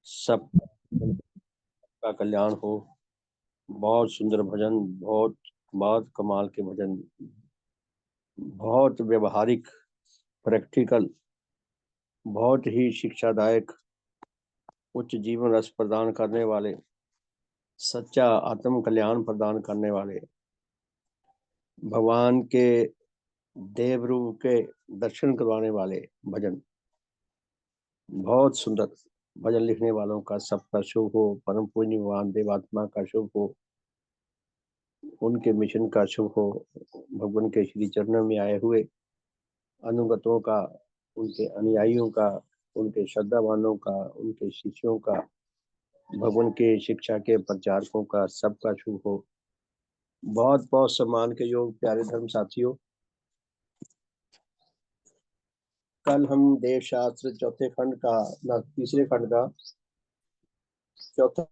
सब का कल्याण हो। बहुत सुंदर भजन, बहुत बहुत कमाल के भजन, बहुत व्यवहारिक, प्रैक्टिकल, बहुत ही शिक्षादायक, उच्च जीवन रस प्रदान करने वाले, सच्चा आत्म कल्याण प्रदान करने वाले, भगवान के देव रूप के दर्शन करवाने वाले भजन। बहुत सुंदर भजन लिखने वालों का सबका शुभ हो। परम पूज्य भगवान देवात्मा का शुभ हो, उनके मिशन का शुभ हो। भगवान के श्री चरणों में आए हुए अनुगतों का, उनके अनुयायियों का, उनके श्रद्धावानों का, उनके शिष्यों का, भगवान के शिक्षा के प्रचारकों का सबका शुभ हो। बहुत बहुत सम्मान के योग प्यारे धर्म साथियों, कल हम देव शास्त्र चौथे खंड का तीसरे खंड का चौथा,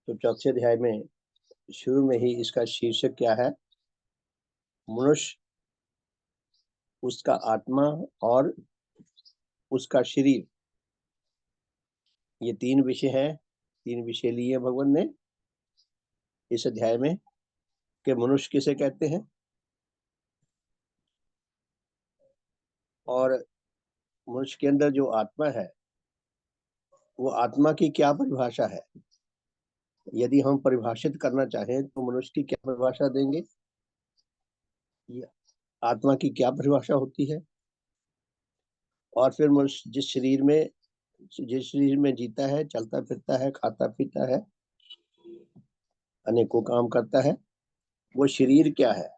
तो चौथे अध्याय में शुरू में ही इसका शीर्षक क्या है? मनुष्य, उसका आत्मा और उसका शरीर। ये तीन विषय हैं। तीन विषय लिए भगवान ने इस अध्याय में कि मनुष्य किसे कहते हैं और मनुष्य के अंदर जो आत्मा है वो आत्मा की क्या परिभाषा है। यदि हम परिभाषित करना चाहें तो मनुष्य की क्या परिभाषा देंगे, आत्मा की क्या परिभाषा होती है। और फिर मनुष्य जिस शरीर में जीता है, चलता फिरता है, खाता पीता है, अनेकों काम करता है, वो शरीर क्या है।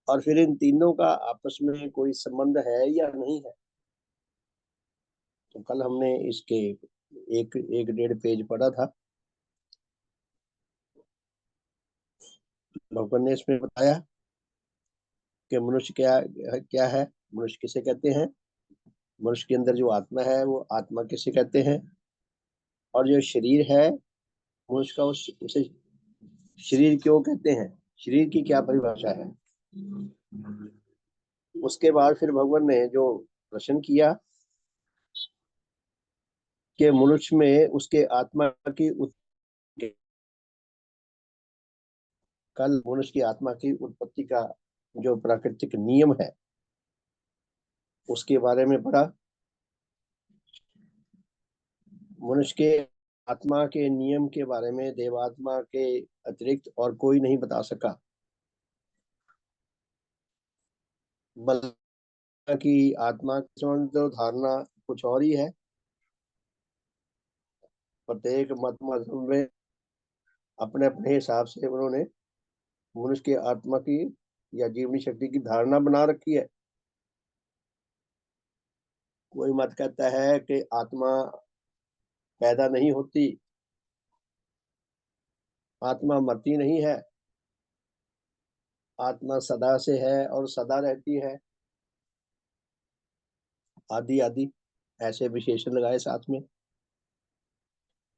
और फिर इन तीनों का आपस में कोई संबंध है या नहीं है। तो कल हमने इसके एक एक डेढ़ पेज पढ़ा था। भगवान ने इसमें बताया कि मनुष्य क्या क्या है, मनुष्य किसे कहते हैं, मनुष्य के अंदर जो आत्मा है वो आत्मा किसे कहते हैं, और जो शरीर है मनुष्य का उसे शरीर क्यों कहते हैं, शरीर की क्या परिभाषा है। उसके बाद फिर भगवान ने जो प्रश्न किया कि मनुष्य में उसके आत्मा की कल मनुष्य की आत्मा की उत्पत्ति का जो प्राकृतिक नियम है उसके बारे में पढ़ा। मनुष्य के आत्मा के नियम के बारे में देवात्मा के अतिरिक्त और कोई नहीं बता सका, बल्कि आत्मा की तो धारणा कुछ और ही है। प्रत्येक मत मजहब में अपने अपने हिसाब से उन्होंने मनुष्य की आत्मा की या जीवनी शक्ति की धारणा बना रखी है। कोई मत कहता है कि आत्मा पैदा नहीं होती, आत्मा मरती नहीं है, आत्मा सदा से है और सदा रहती है, आदि आदि ऐसे विशेषण लगाए साथ में।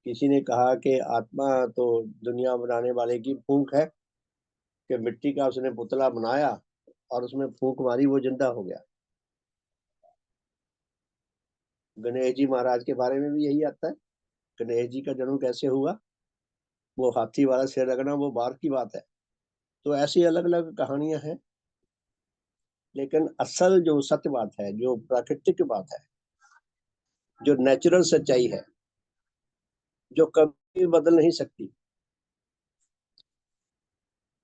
किसी ने कहा कि आत्मा तो दुनिया बनाने वाले की फूंक है, कि मिट्टी का उसने पुतला बनाया और उसमें फूंक मारी, वो जिंदा हो गया। गणेश जी महाराज के बारे में भी यही आता है। गणेश जी का जन्म कैसे हुआ, वो हाथी वाला सिर रखना वो बात की बात है। तो ऐसी अलग अलग कहानियां हैं, लेकिन असल जो सत्य बात है, जो प्राकृतिक बात है, जो नेचुरल सच्चाई है, जो कभी बदल नहीं सकती,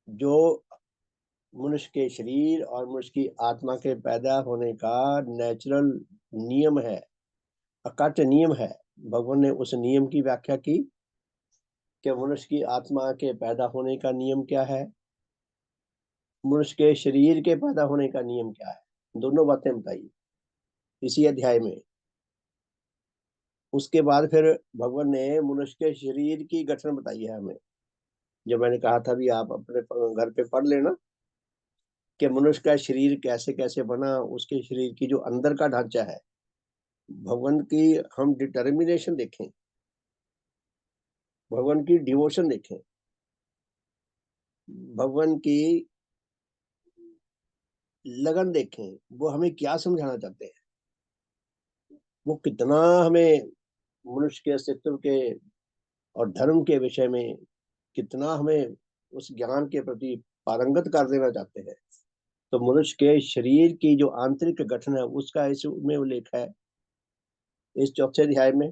जो मनुष्य के शरीर और मनुष्य की आत्मा के पैदा होने का नेचुरल नियम है, अकट नियम है। भगवान ने उस नियम की व्याख्या की कि मनुष्य की आत्मा के पैदा होने का नियम क्या है, मनुष्य के शरीर के पैदा होने का नियम क्या है। दोनों बातें बताई इसी अध्याय में। उसके बाद फिर भगवान ने मनुष्य के शरीर की गठन बताई है हमें। जो मैंने कहा था भी, आप अपने घर पे पढ़ लेना कि मनुष्य का शरीर कैसे कैसे बना, उसके शरीर की जो अंदर का ढांचा है। भगवान की हम डिटर्मिनेशन देखें, भगवान की डिवोशन देखें, भगवान की लगन देखें, वो हमें क्या समझाना चाहते हैं। वो कितना हमें मनुष्य के अस्तित्व के और धर्म के विषय में कितना हमें उस ज्ञान के प्रति पारंगत कर देना चाहते हैं। तो मनुष्य के शरीर की जो आंतरिक गठन है उसका इसमें उल्लेख है इस चौथे अध्याय में।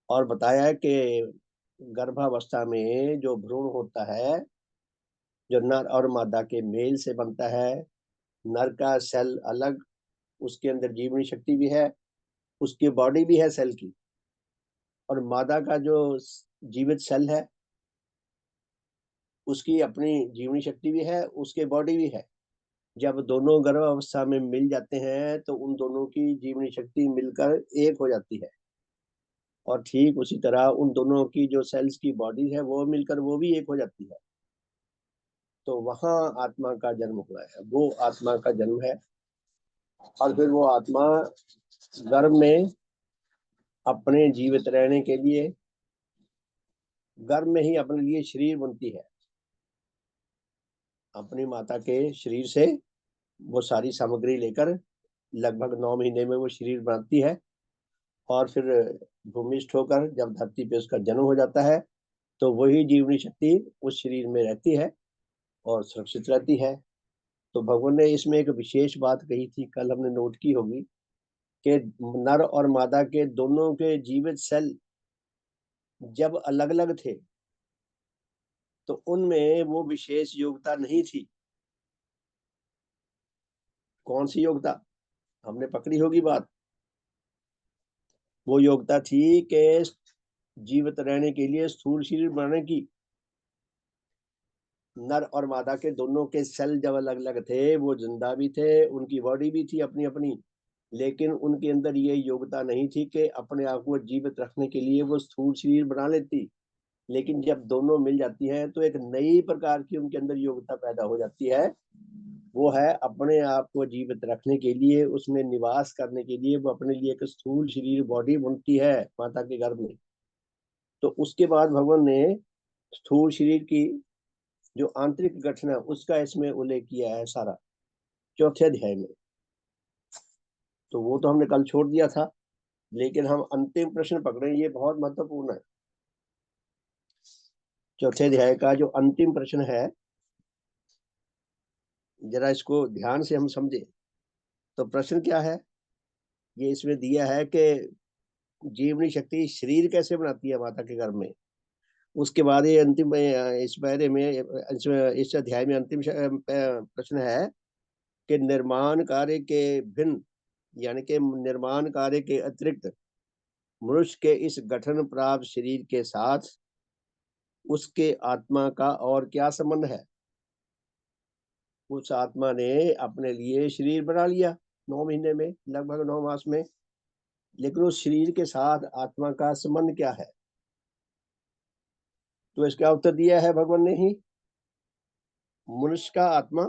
और बताया है कि गर्भावस्था में जो भ्रूण होता है, जो नर और मादा के मेल से बनता है, नर का सेल अलग, उसके अंदर जीवनी शक्ति भी है, उसकी बॉडी भी है सेल की, और मादा का जो जीवित सेल है उसकी अपनी जीवनी शक्ति भी है, उसके बॉडी भी है। जब दोनों गर्भावस्था में मिल जाते हैं तो उन दोनों की जीवनी शक्ति मिलकर एक हो जाती है, और ठीक उसी तरह उन दोनों की जो सेल्स की बॉडी है वो मिलकर वो भी एक हो जाती है। तो वहां आत्मा का जन्म हुआ है, वो आत्मा का जन्म है। और फिर वो आत्मा गर्भ में अपने जीवित रहने के लिए गर्भ में ही अपने लिए शरीर बनती है। अपनी माता के शरीर से वो सारी सामग्री लेकर लगभग 9 महीने में वो शरीर बनाती है, और फिर भूमिष्ठ होकर जब धरती पे उसका जन्म हो जाता है तो वही जीवनी शक्ति उस शरीर में रहती है और सुरक्षित रहती है। तो भगवान ने इसमें एक विशेष बात कही थी, कल हमने नोट की होगी, कि नर और मादा के दोनों के जीवित सेल जब अलग अलग थे तो उनमें वो विशेष योग्यता नहीं थी। कौन सी योग्यता? हमने पकड़ी होगी बात। वो योग्यता थी कि जीवित रहने के लिए स्थूल शरीर बनाने की। नर और मादा के दोनों के सेल जब अलग अलग थे, वो जिंदा भी थे, उनकी बॉडी भी थी अपनी अपनी, लेकिन उनके अंदर ये योग्यता नहीं थी कि अपने आप को जीवित रखने के लिए वो स्थूल शरीर बना लेती। लेकिन जब दोनों मिल जाती हैं तो एक नई प्रकार की उनके अंदर योग्यता पैदा हो जाती है। वो है अपने आप को जीवित रखने के लिए, उसमें निवास करने के लिए वो अपने लिए एक स्थूल शरीर बॉडी बनती है माता के गर्भ में। तो उसके बाद भगवान ने स्थूल शरीर की जो आंतरिक गठन है उसका इसमें उल्लेख किया है सारा, चौथे अध्याय में। तो वो तो हमने कल छोड़ दिया था, लेकिन हम अंतिम प्रश्न पकड़े, ये बहुत महत्वपूर्ण है। चौथे अध्याय का जो अंतिम प्रश्न है, जरा इसको ध्यान से हम समझे। तो प्रश्न क्या है, ये इसमें दिया है कि जीवनी शक्ति शरीर कैसे बनाती है माता के गर्भ में। उसके बाद ये अंतिम इस बारे में इस अध्याय में अंतिम प्रश्न है कि निर्माण कार्य के भिन्न, यानी कि निर्माण कार्य के अतिरिक्त मनुष्य के इस गठन प्राप्त शरीर के साथ उसके आत्मा का और क्या संबंध है। उस आत्मा ने अपने लिए शरीर बना लिया 9 महीने में, लगभग 9 मास में, लेकिन उस शरीर के साथ आत्मा का संबंध क्या है। तो इसका उत्तर दिया है भगवान ने ही। मनुष्य का आत्मा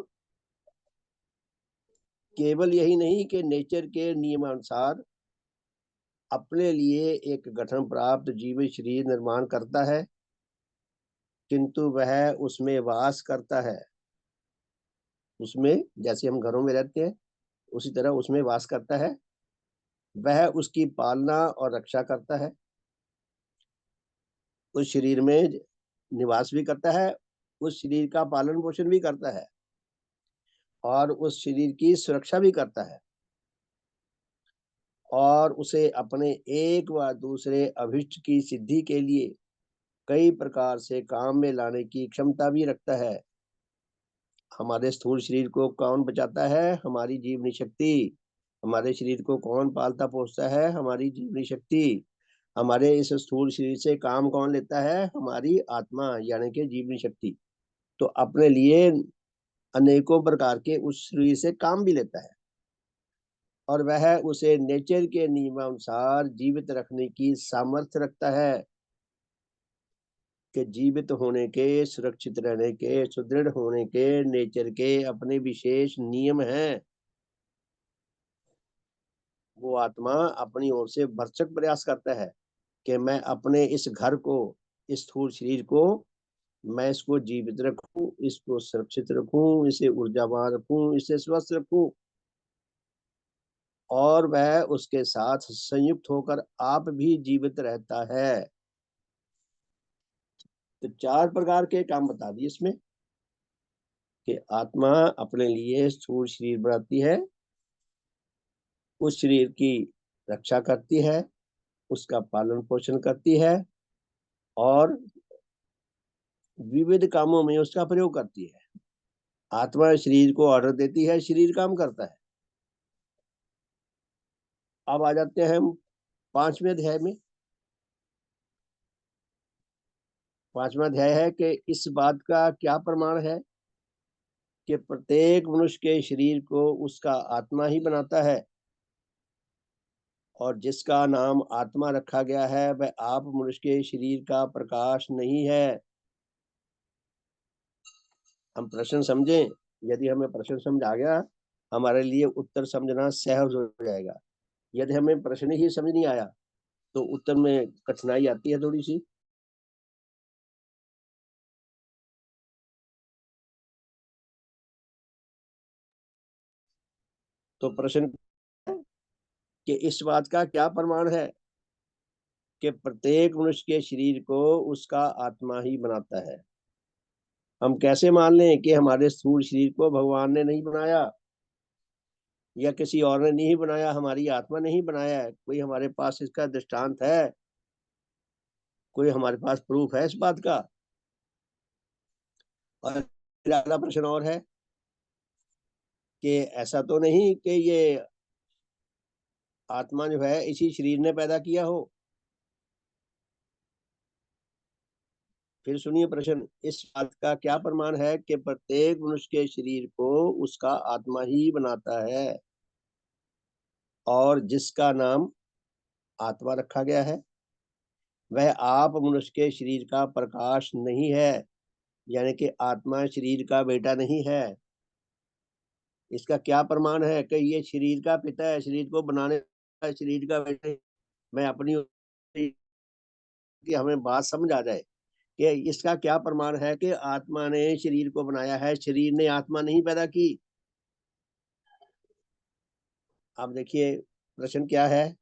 केवल यही नहीं कि नेचर के नियमानुसार अपने लिए एक गठन प्राप्त जीवित शरीर निर्माण करता है, किंतु वह उसमें वास करता है। उसमें जैसे हम घरों में रहते हैं उसी तरह उसमें वास करता है। वह उसकी पालना और रक्षा करता है, उस शरीर में निवास भी करता है, उस शरीर का पालन पोषण भी करता है, और उस शरीर की सुरक्षा भी करता है, और उसे अपने एक व दूसरे अभिष्ट की सिद्धि के लिए कई प्रकार से काम में लाने की क्षमता भी रखता है। हमारे स्थूल शरीर को कौन बचाता है? हमारी जीवनी शक्ति। हमारे शरीर को कौन पालता पोसता है? हमारी जीवनी शक्ति। हमारे इस स्थूल शरीर से काम कौन लेता है? हमारी आत्मा, यानी कि जीवनी शक्ति। तो अपने लिए अनेकों प्रकार के उस शरीर से काम भी लेता है, और वह उसे नेचर के नियमानुसार जीवित रखने की सामर्थ्य रखता है। कि जीवित होने के, सुरक्षित रहने के, सुदृढ़ होने के नेचर के अपने विशेष नियम हैं। वो आत्मा अपनी ओर से भरसक प्रयास करता है कि मैं अपने इस घर को, इस स्थूल शरीर को, मैं इसको जीवित रखूं, इसको सुरक्षित रखूं, इसे ऊर्जावान रखूं, इसे स्वस्थ रखूं। और वह उसके साथ संयुक्त होकर आप भी जीवित रहता है। तो 4 प्रकार के काम बता दिए इसमें कि आत्मा अपने लिए स्थूल शरीर बनाती है, उस शरीर की रक्षा करती है, उसका पालन पोषण करती है और विविध कामों में उसका प्रयोग करती है। आत्मा शरीर को ऑर्डर देती है, शरीर काम करता है। अब आ जाते हैं हम 5वें अध्याय में। 5वां अध्याय है कि इस बात का क्या प्रमाण है कि प्रत्येक मनुष्य के शरीर को उसका आत्मा ही बनाता है और जिसका नाम आत्मा रखा गया है वह आप मनुष्य के शरीर का प्रकाश नहीं है। हम प्रश्न समझें। यदि हमें प्रश्न समझ आ गया, हमारे लिए उत्तर समझना सहज हो जाएगा। यदि हमें प्रश्न ही समझ नहीं आया तो उत्तर में कठिनाई आती है थोड़ी सी। तो प्रश्न कि इस बात का क्या प्रमाण है कि प्रत्येक मनुष्य के शरीर को उसका आत्मा ही बनाता है। हम कैसे मान लें कि हमारे स्थूल शरीर को भगवान ने नहीं बनाया या किसी और ने नहीं बनाया, हमारी आत्मा नहीं बनाया है? कोई हमारे पास इसका दृष्टांत है? कोई हमारे पास प्रूफ है इस बात का? और अगला प्रश्न और है कि ऐसा तो नहीं कि ये आत्मा जो है इसी शरीर ने पैदा किया हो। फिर सुनिए प्रश्न, इस बात का क्या प्रमाण है कि प्रत्येक मनुष्य के शरीर को उसका आत्मा ही बनाता है और जिसका नाम आत्मा रखा गया है वह आप मनुष्य के शरीर का प्रकाश नहीं है, यानी कि आत्मा शरीर का बेटा नहीं है। इसका क्या प्रमाण है कि ये शरीर का पिता है, शरीर को बनाने का शरीर का बेटा है? मैं अपनी कि हमें बात समझ आ जाए कि इसका क्या प्रमाण है कि आत्मा ने शरीर को बनाया है, शरीर ने आत्मा नहीं पैदा की। अब देखिए प्रश्न क्या है।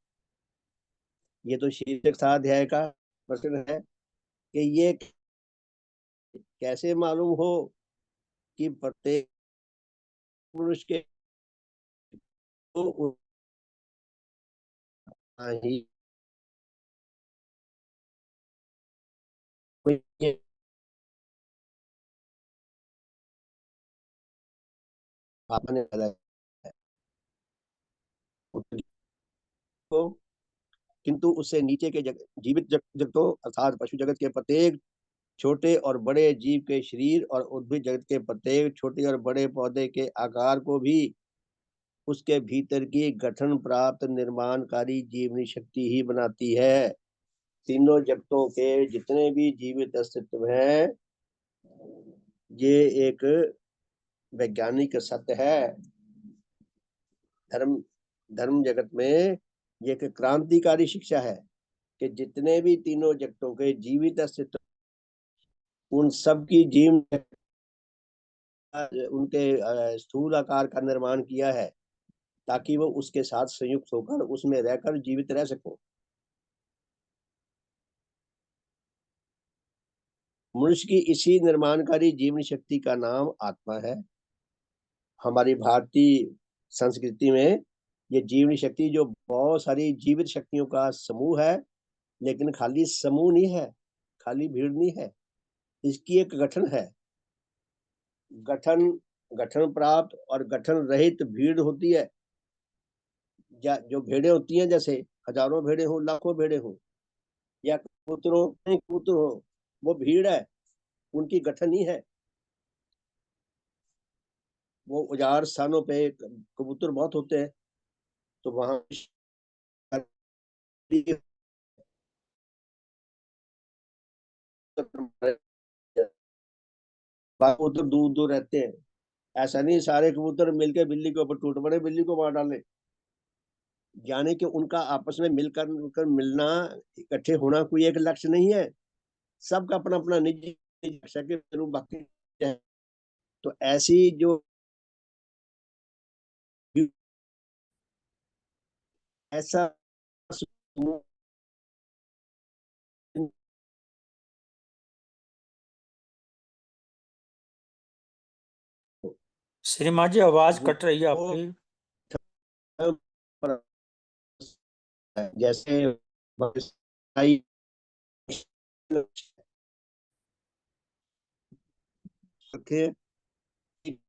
ये तो शीर्षक था अध्याय का। प्रश्न है कि ये कैसे मालूम हो कि प्रत्येक मनुष्य के को उतना ही कोई आपने पैदा है को, किंतु उससे नीचे के जीवित जगतों अर्थात पशु जगत के प्रत्येक छोटे और बड़े जीव के शरीर और उद्भिद जगत के प्रत्येक छोटे और बड़े पौधे के आकार को भी उसके भीतर की गठन प्राप्त निर्माणकारी जीवनी शक्ति ही बनाती है। तीनों जगतों के जितने भी जीवित अस्तित्व हैं, ये एक वैज्ञानिक सत्य है। धर्म धर्म जगत में ये एक क्रांतिकारी शिक्षा है कि जितने भी तीनों जगतों के जीवित अस्तित्व, उन सब की जीव उनके स्थूल आकार का निर्माण किया है ताकि वो उसके साथ संयुक्त होकर उसमें रहकर जीवित रह सको। मनुष्य की इसी निर्माणकारी जीवन शक्ति का नाम आत्मा है। हमारी भारतीय संस्कृति में ये जीवन शक्ति जो बहुत सारी जीवित शक्तियों का समूह है, लेकिन खाली समूह नहीं है, खाली भीड़ नहीं है, इसकी एक गठन है। गठन गठन प्राप्त और गठन रहित भीड़ होती है। जो भेड़े होती हैं, जैसे हजारों भेड़े हो, लाखों भेड़े हो, या कबूतर हो, वो भीड़ है, उनकी गठन ही है। वो उजाड़ स्थानों पे कबूतर बहुत होते हैं, तो वहां कबूतर दूर दूर रहते हैं। ऐसा नहीं सारे कबूतर मिलकर बिल्ली के ऊपर टूट पड़े, बिल्ली को मार डाले। यानी कि उनका आपस में मिलकर मिलना, इकट्ठे होना कोई एक लक्ष्य नहीं है। सबका अपना अपना निजी लक्ष्य के रूप बाकी है। तो ऐसी जो ऐसा श्रीमान जी आवाज वो कट रही है आपकी। जैसे रखे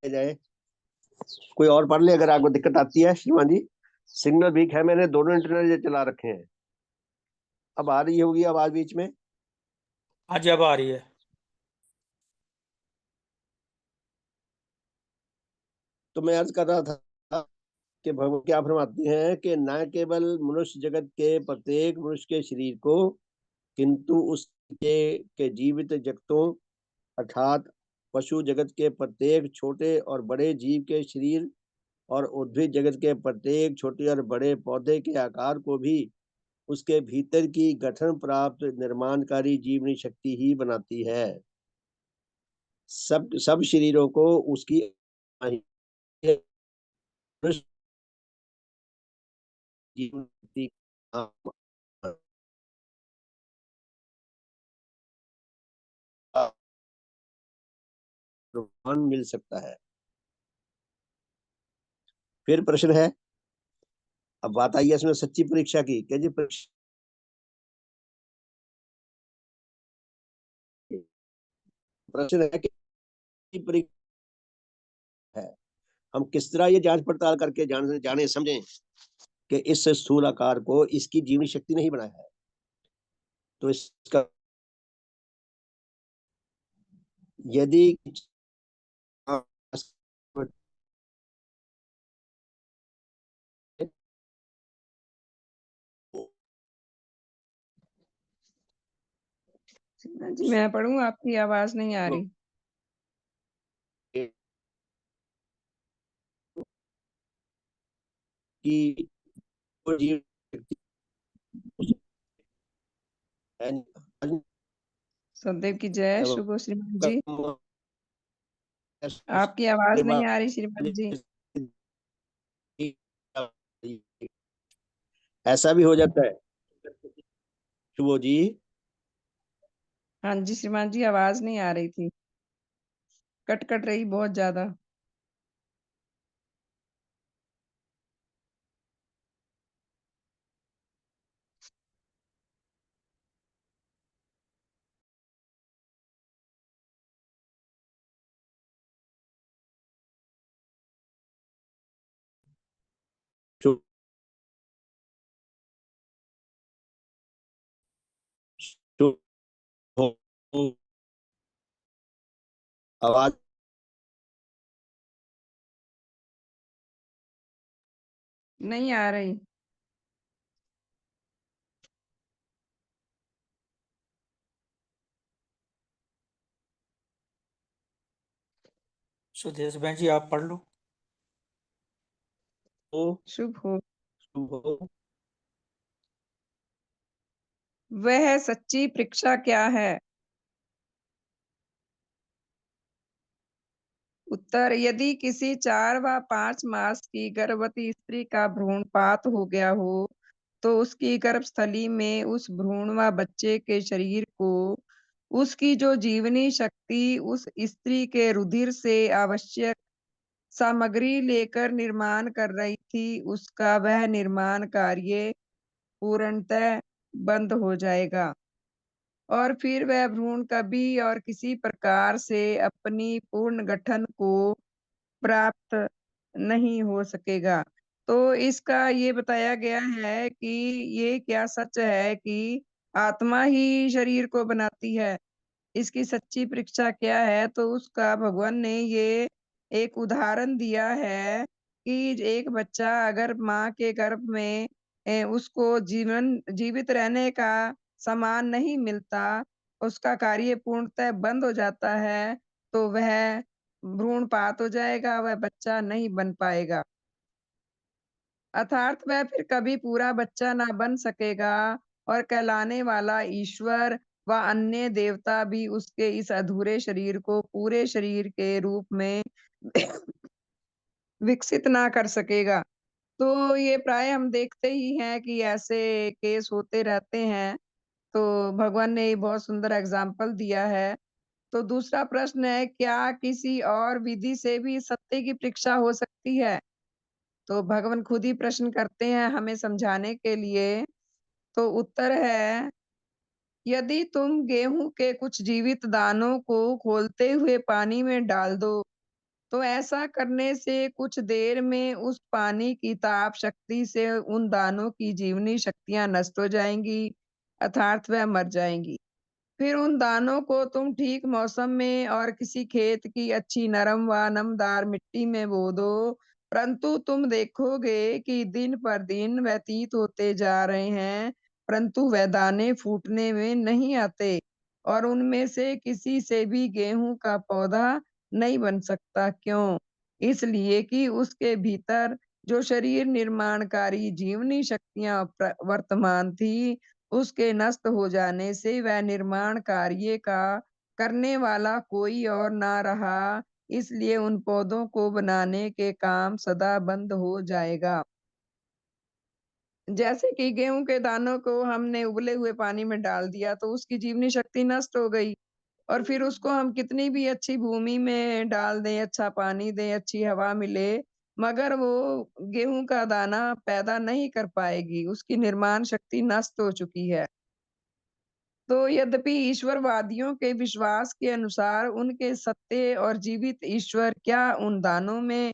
जाए। कोई और पढ़ ले अगर आपको दिक्कत आती है श्रीमान जी। सिग्नल वीक है, मैंने दोनों इंटरनेट चला रखे हैं। अब आ रही होगी आवाज बीच में। हाँ जी अब आ रही है। तो मैं अर्ज कर रहा था कि भगवान क्या फरमाते हैं कि न केवल मनुष्य जगत के प्रत्येक मनुष्य के शरीर को, किंतु उसके के जीवित जगतों अर्थात पशु जगत के प्रत्येक छोटे और बड़े जीव के शरीर और उद्भिद जगत के प्रत्येक छोटे और बड़े पौधे के आकार को भी उसके भीतर की गठन प्राप्त निर्माणकारी जीवनी शक्ति ही बनाती है। सब शरीरों को उसकी जीवन शक्ति प्रमाण मिल सकता है। फिर प्रश्न है, अब बात आई है इसमें सच्ची परीक्षा की। क्या जी परीक्षा प्रश्न है कि परीक्षा है, हम किस तरह ये जांच पड़ताल करके जाने समझें कि इस स्थूल आकार को इसकी जीवनी शक्ति नहीं बनाया है। तो इसका यदि जी मैं पढ़ूं, आपकी आवाज नहीं आ रही। कि सदैव की जय। शुभ हो श्रीमान जी, आपकी आवाज नहीं आ रही श्रीमान जी। ऐसा भी हो जाता है शुभो जी। हाँ जी श्रीमान जी, आवाज नहीं आ रही थी, कट कट रही बहुत ज्यादा। आवाज नहीं आ रही। सुदेश बहन जी आप पढ़ लो। शुभ हो। शुभ वह सच्ची परीक्षा क्या है? उत्तर, यदि किसी 4 व 5 मास की गर्भवती स्त्री का भ्रूणपात हो गया हो तो उसकी गर्भस्थली में उस भ्रूण व बच्चे के शरीर को उसकी जो जीवनी शक्ति उस स्त्री के रुधिर से आवश्यक सामग्री लेकर निर्माण कर रही थी, उसका वह निर्माण कार्य पूर्णतः बंद हो जाएगा और फिर वह भ्रूण कभी और किसी प्रकार से अपनी पूर्ण गठन को प्राप्त नहीं हो सकेगा। तो इसका ये बताया गया है कि ये क्या सच है कि आत्मा ही शरीर को बनाती है? इसकी सच्ची परीक्षा क्या है? तो उसका भगवान ने ये एक उदाहरण दिया है कि एक बच्चा अगर माँ के गर्भ में उसको जीवित रहने का सामान नहीं मिलता, उसका कार्य पूर्णतः बंद हो जाता है, तो वह भ्रूणपात हो जाएगा, वह बच्चा नहीं बन पाएगा। अर्थात वह फिर कभी पूरा बच्चा ना बन सकेगा और कहलाने वाला ईश्वर व अन्य देवता भी उसके इस अधूरे शरीर को पूरे शरीर के रूप में विकसित ना कर सकेगा। तो ये प्राय हम देखते ही हैं कि ऐसे केस होते रहते हैं, तो भगवान ने ये बहुत सुंदर एग्ज़ाम्पल दिया है। तो दूसरा प्रश्न है, क्या किसी और विधि से भी सत्य की परीक्षा हो सकती है? तो भगवान खुद ही प्रश्न करते हैं हमें समझाने के लिए। तो उत्तर है, यदि तुम गेहूँ के कुछ जीवित दानों को खौलते हुए पानी में डाल दो, तो ऐसा करने से कुछ देर में उस पानी की ताप शक्ति से उन दानों की जीवनी शक्तियाँ नष्ट हो जाएँगी, अर्थात वह मर जाएँगी। फिर उन दानों को तुम ठीक मौसम में और किसी खेत की अच्छी नरम व नमदार मिट्टी में बो दो, परंतु तुम देखोगे कि दिन पर दिन व्यतीत होते जा रहे हैं, परंतु वह दाने फूटने में नहीं आते और उनमें से किसी से भी गेहूं का पौधा नहीं बन सकता। क्यों? इसलिए कि उसके भीतर जो शरीर निर्माणकारी जीवनी शक्तियां वर्तमान थी, उसके नष्ट हो जाने से वह निर्माण कार्य का करने वाला कोई और ना रहा, इसलिए उन पौधों को बनाने के काम सदा बंद हो जाएगा। जैसे कि गेहूँ के दानों को हमने उबले हुए पानी में डाल दिया तो उसकी जीवनी शक्ति नष्ट हो गई और फिर उसको हम कितनी भी अच्छी भूमि में डाल दें, अच्छा पानी दें, अच्छी हवा मिले, मगर वो गेहूँ का दाना पैदा नहीं कर पाएगी, उसकी निर्माण शक्ति नष्ट हो चुकी है। तो यद्यपि ईश्वरवादियों के विश्वास के अनुसार उनके सत्य और जीवित ईश्वर क्या उन दानों में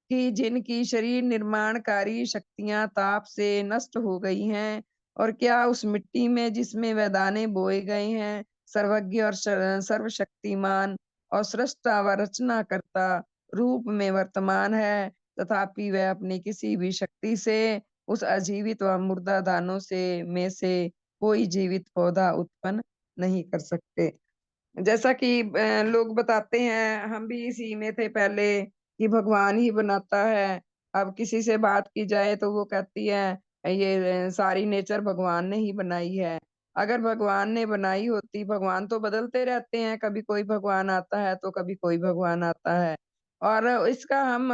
कि जिनकी शरीर निर्माणकारी शक्तियाँ ताप से नष्ट हो गई हैं और क्या उस मिट्टी में जिसमें वह दाने बोए गए हैं, सर्वज्ञ और सर्वशक्तिमान और स्रष्टा व रचनाकर्ता रूप में वर्तमान है, तथापि वह अपनी किसी भी शक्ति से उस अजीवित व मुर्दा दानों में से कोई जीवित पौधा उत्पन्न नहीं कर सकते। जैसा कि लोग बताते हैं, हम भी इसी में थे पहले कि भगवान ही बनाता है। अब किसी से बात की जाए तो वो कहती है ये सारी नेचर भगवान ने ही बनाई है। अगर भगवान ने बनाई होती, भगवान तो बदलते रहते हैं, कभी कोई भगवान आता है तो कभी कोई भगवान आता है। और इसका हम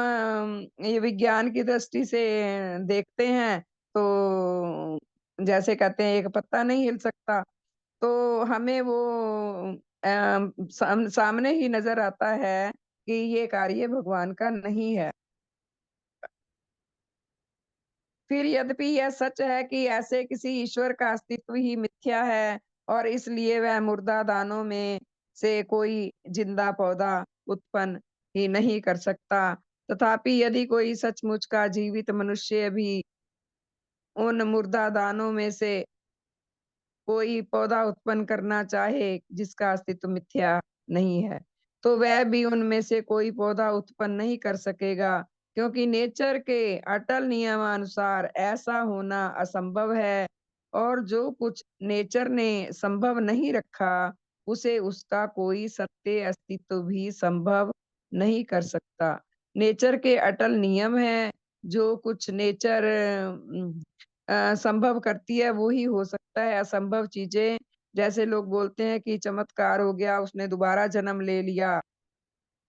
ये विज्ञान की दृष्टि से देखते हैं तो जैसे कहते हैं एक पत्ता नहीं हिल सकता। तो हमें वो सामने ही नज़र आता है कि ये कार्य भगवान का नहीं है। फिर यद्यपि यह सच है कि ऐसे किसी ईश्वर का अस्तित्व ही मिथ्या है और इसलिए वह मुर्दा दानों में से कोई जिंदा पौधा उत्पन्न ही नहीं कर सकता। तथापि यदि कोई सचमुच का जीवित मनुष्य भी उन मुर्दा दानों में से कोई पौधा उत्पन्न करना चाहे जिसका अस्तित्व मिथ्या नहीं है, तो वह भी उनमें से कोई पौधा उत्पन्न नहीं कर सकेगा क्योंकि नेचर के अटल नियमानुसार ऐसा होना असंभव है और जो कुछ नेचर ने संभव नहीं रखा, उसे उसका कोई सत्य अस्तित्व भी संभव नहीं कर सकता। नेचर के अटल नियम हैं, जो कुछ नेचर संभव करती है वो ही हो सकता है, असंभव चीज़ें जैसे लोग बोलते हैं कि चमत्कार हो गया, उसने दोबारा जन्म ले लिया,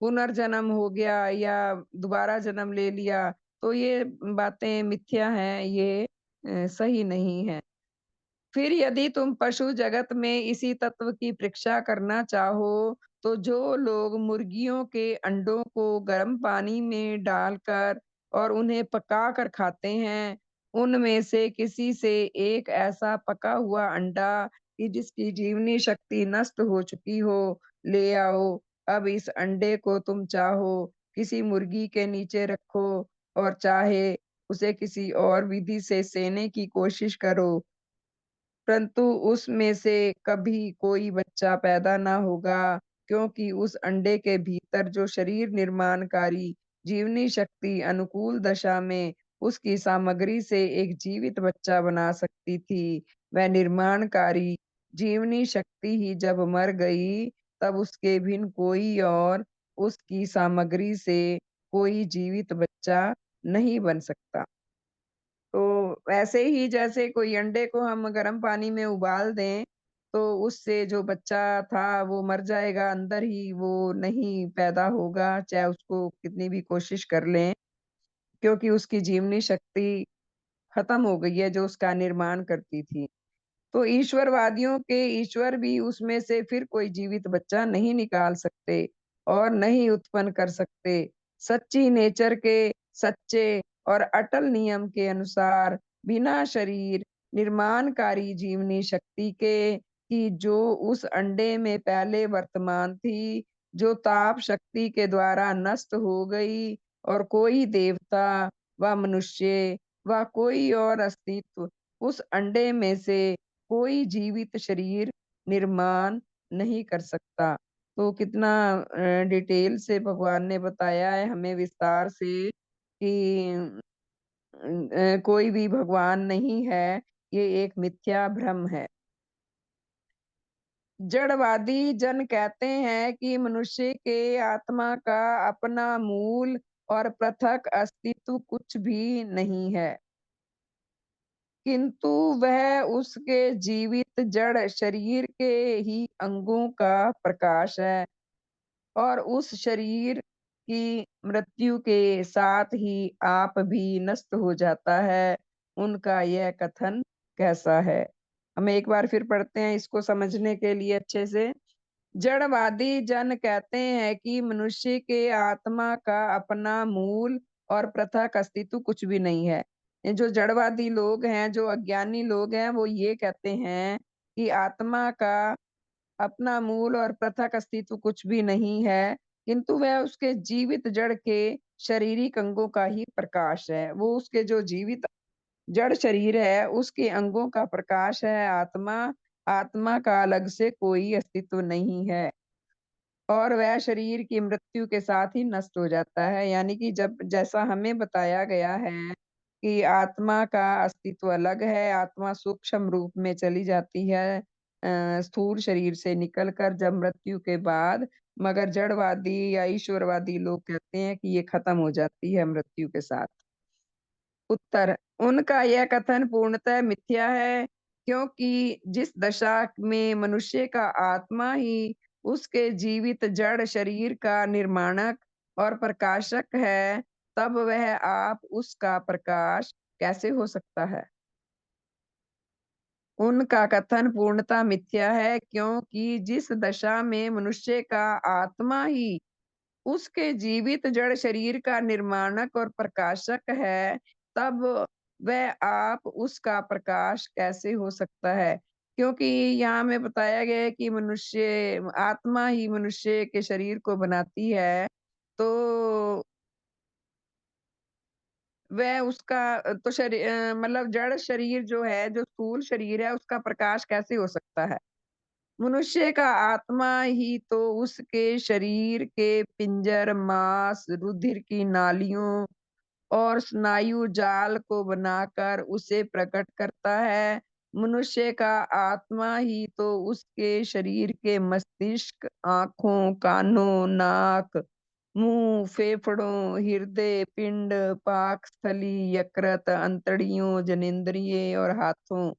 पुनर्जन्म हो गया या दोबारा जन्म ले लिया, तो ये बातें मिथ्या हैं, ये सही नहीं है। फिर यदि तुम पशु जगत में इसी तत्व की परीक्षा करना चाहो, तो जो लोग मुर्गियों के अंडों को गर्म पानी में डालकर और उन्हें पकाकर खाते हैं, उनमें से किसी से एक ऐसा पका हुआ अंडा कि जिसकी जीवनी शक्ति नष्ट हो चुकी हो, ले आओ। अब इस अंडे को तुम चाहो किसी मुर्गी के नीचे रखो और चाहे उसे किसी और विधि से सेने की कोशिश करो। परंतु उसमें से कभी कोई बच्चा पैदा ना होगा, क्योंकि उस अंडे के भीतर जो शरीर निर्माणकारी जीवनी शक्ति अनुकूल दशा में उसकी सामग्री से एक जीवित बच्चा बना सकती थी, वह निर्माणकारी जीवनी शक्ति ही जब मर गई, तब उसके भिन्न कोई और उसकी सामग्री से कोई जीवित बच्चा नहीं बन सकता। तो वैसे ही जैसे कोई अंडे को हम गर्म पानी में उबाल दें, तो उससे जो बच्चा था वो मर जाएगा, अंदर ही वो नहीं पैदा होगा, चाहे उसको कितनी भी कोशिश कर लें। क्योंकि उसकी जीवनी शक्ति खत्म हो गई है जो उसका निर्माण करती थी। तो ईश्वरवादियों के ईश्वर भी उसमें से फिर कोई जीवित बच्चा नहीं निकाल सकते और नहीं उत्पन्न कर सकते। सच्ची नेचर के सच्चे और अटल नियम के अनुसार बिना शरीर निर्माणकारी जीवनी शक्ति के कि जो उस अंडे में पहले वर्तमान थी, जो ताप शक्ति के द्वारा नष्ट हो गई और कोई देवता व मनुष्य व कोई और अस्तित्व उस अंडे में से कोई जीवित शरीर निर्माण नहीं कर सकता। तो कितना डिटेल से भगवान ने बताया है हमें विस्तार से कि कोई भी भगवान नहीं है, ये एक मिथ्या भ्रम है। जड़वादी जन कहते हैं कि मनुष्य के आत्मा का अपना मूल और पृथक अस्तित्व कुछ भी नहीं है, किंतु वह उसके जीवित जड़ शरीर के ही अंगों का प्रकाश है और उस शरीर की मृत्यु के साथ ही आप भी नष्ट हो जाता है। उनका यह कथन कैसा है? हम एक बार फिर पढ़ते हैं इसको समझने के लिए अच्छे से। जड़वादी जन कहते हैं कि मनुष्य के आत्मा का अपना मूल और पृथक अस्तित्व कुछ भी नहीं है। ये जो जड़वादी लोग हैं, जो अज्ञानी लोग हैं, वो ये कहते हैं कि आत्मा का अपना मूल और पृथक अस्तित्व कुछ भी नहीं है, किंतु वह उसके जीवित जड़ के शारीरिक अंगों का ही प्रकाश है। वो उसके जो जीवित जड़ शरीर है, उसके अंगों का प्रकाश है आत्मा। आत्मा का अलग से कोई अस्तित्व नहीं है और वह शरीर की मृत्यु के साथ ही नष्ट हो जाता है। यानी कि जब जैसा हमें बताया गया है कि आत्मा का अस्तित्व अलग है, आत्मा सूक्ष्म रूप में चली जाती है स्थूल शरीर से निकलकर जब मृत्यु के बाद, मगर जड़वादी या ईश्वरवादी लोग कहते हैं कि ये खत्म हो जाती है मृत्यु के साथ। उत्तर, उनका यह कथन पूर्णतः मिथ्या है, क्योंकि जिस दशा में मनुष्य का आत्मा ही उसके जीवित जड़ शरीर का निर्माणक और प्रकाशक है, तब वह आप उसका प्रकाश कैसे हो सकता है? उनका कथन पूर्णतः मिथ्या है, क्योंकि जिस दशा में मनुष्य का आत्मा ही उसके जीवित जड़ शरीर का निर्माणक और प्रकाशक है, तब वह आप उसका प्रकाश कैसे हो सकता है? क्योंकि यहाँ में बताया गया है कि मनुष्य आत्मा ही मनुष्य के शरीर को बनाती है, तो वह उसका तो मतलब जड़ शरीर जो है, जो स्थूल शरीर है, उसका प्रकाश कैसे हो सकता है? मनुष्य का आत्मा ही तो उसके शरीर के पिंजर, मांस, रुधिर की नालियों और स्नायु जाल को बनाकर उसे प्रकट करता है। मनुष्य का आत्मा ही तो उसके शरीर के मस्तिष्क, आँखों, कानों, नाक, मुंह, फेफड़ों, हृदय, पिंड, पाकस्थली, यकृत, अंतड़ियों, जनेंद्रिय और हाथों,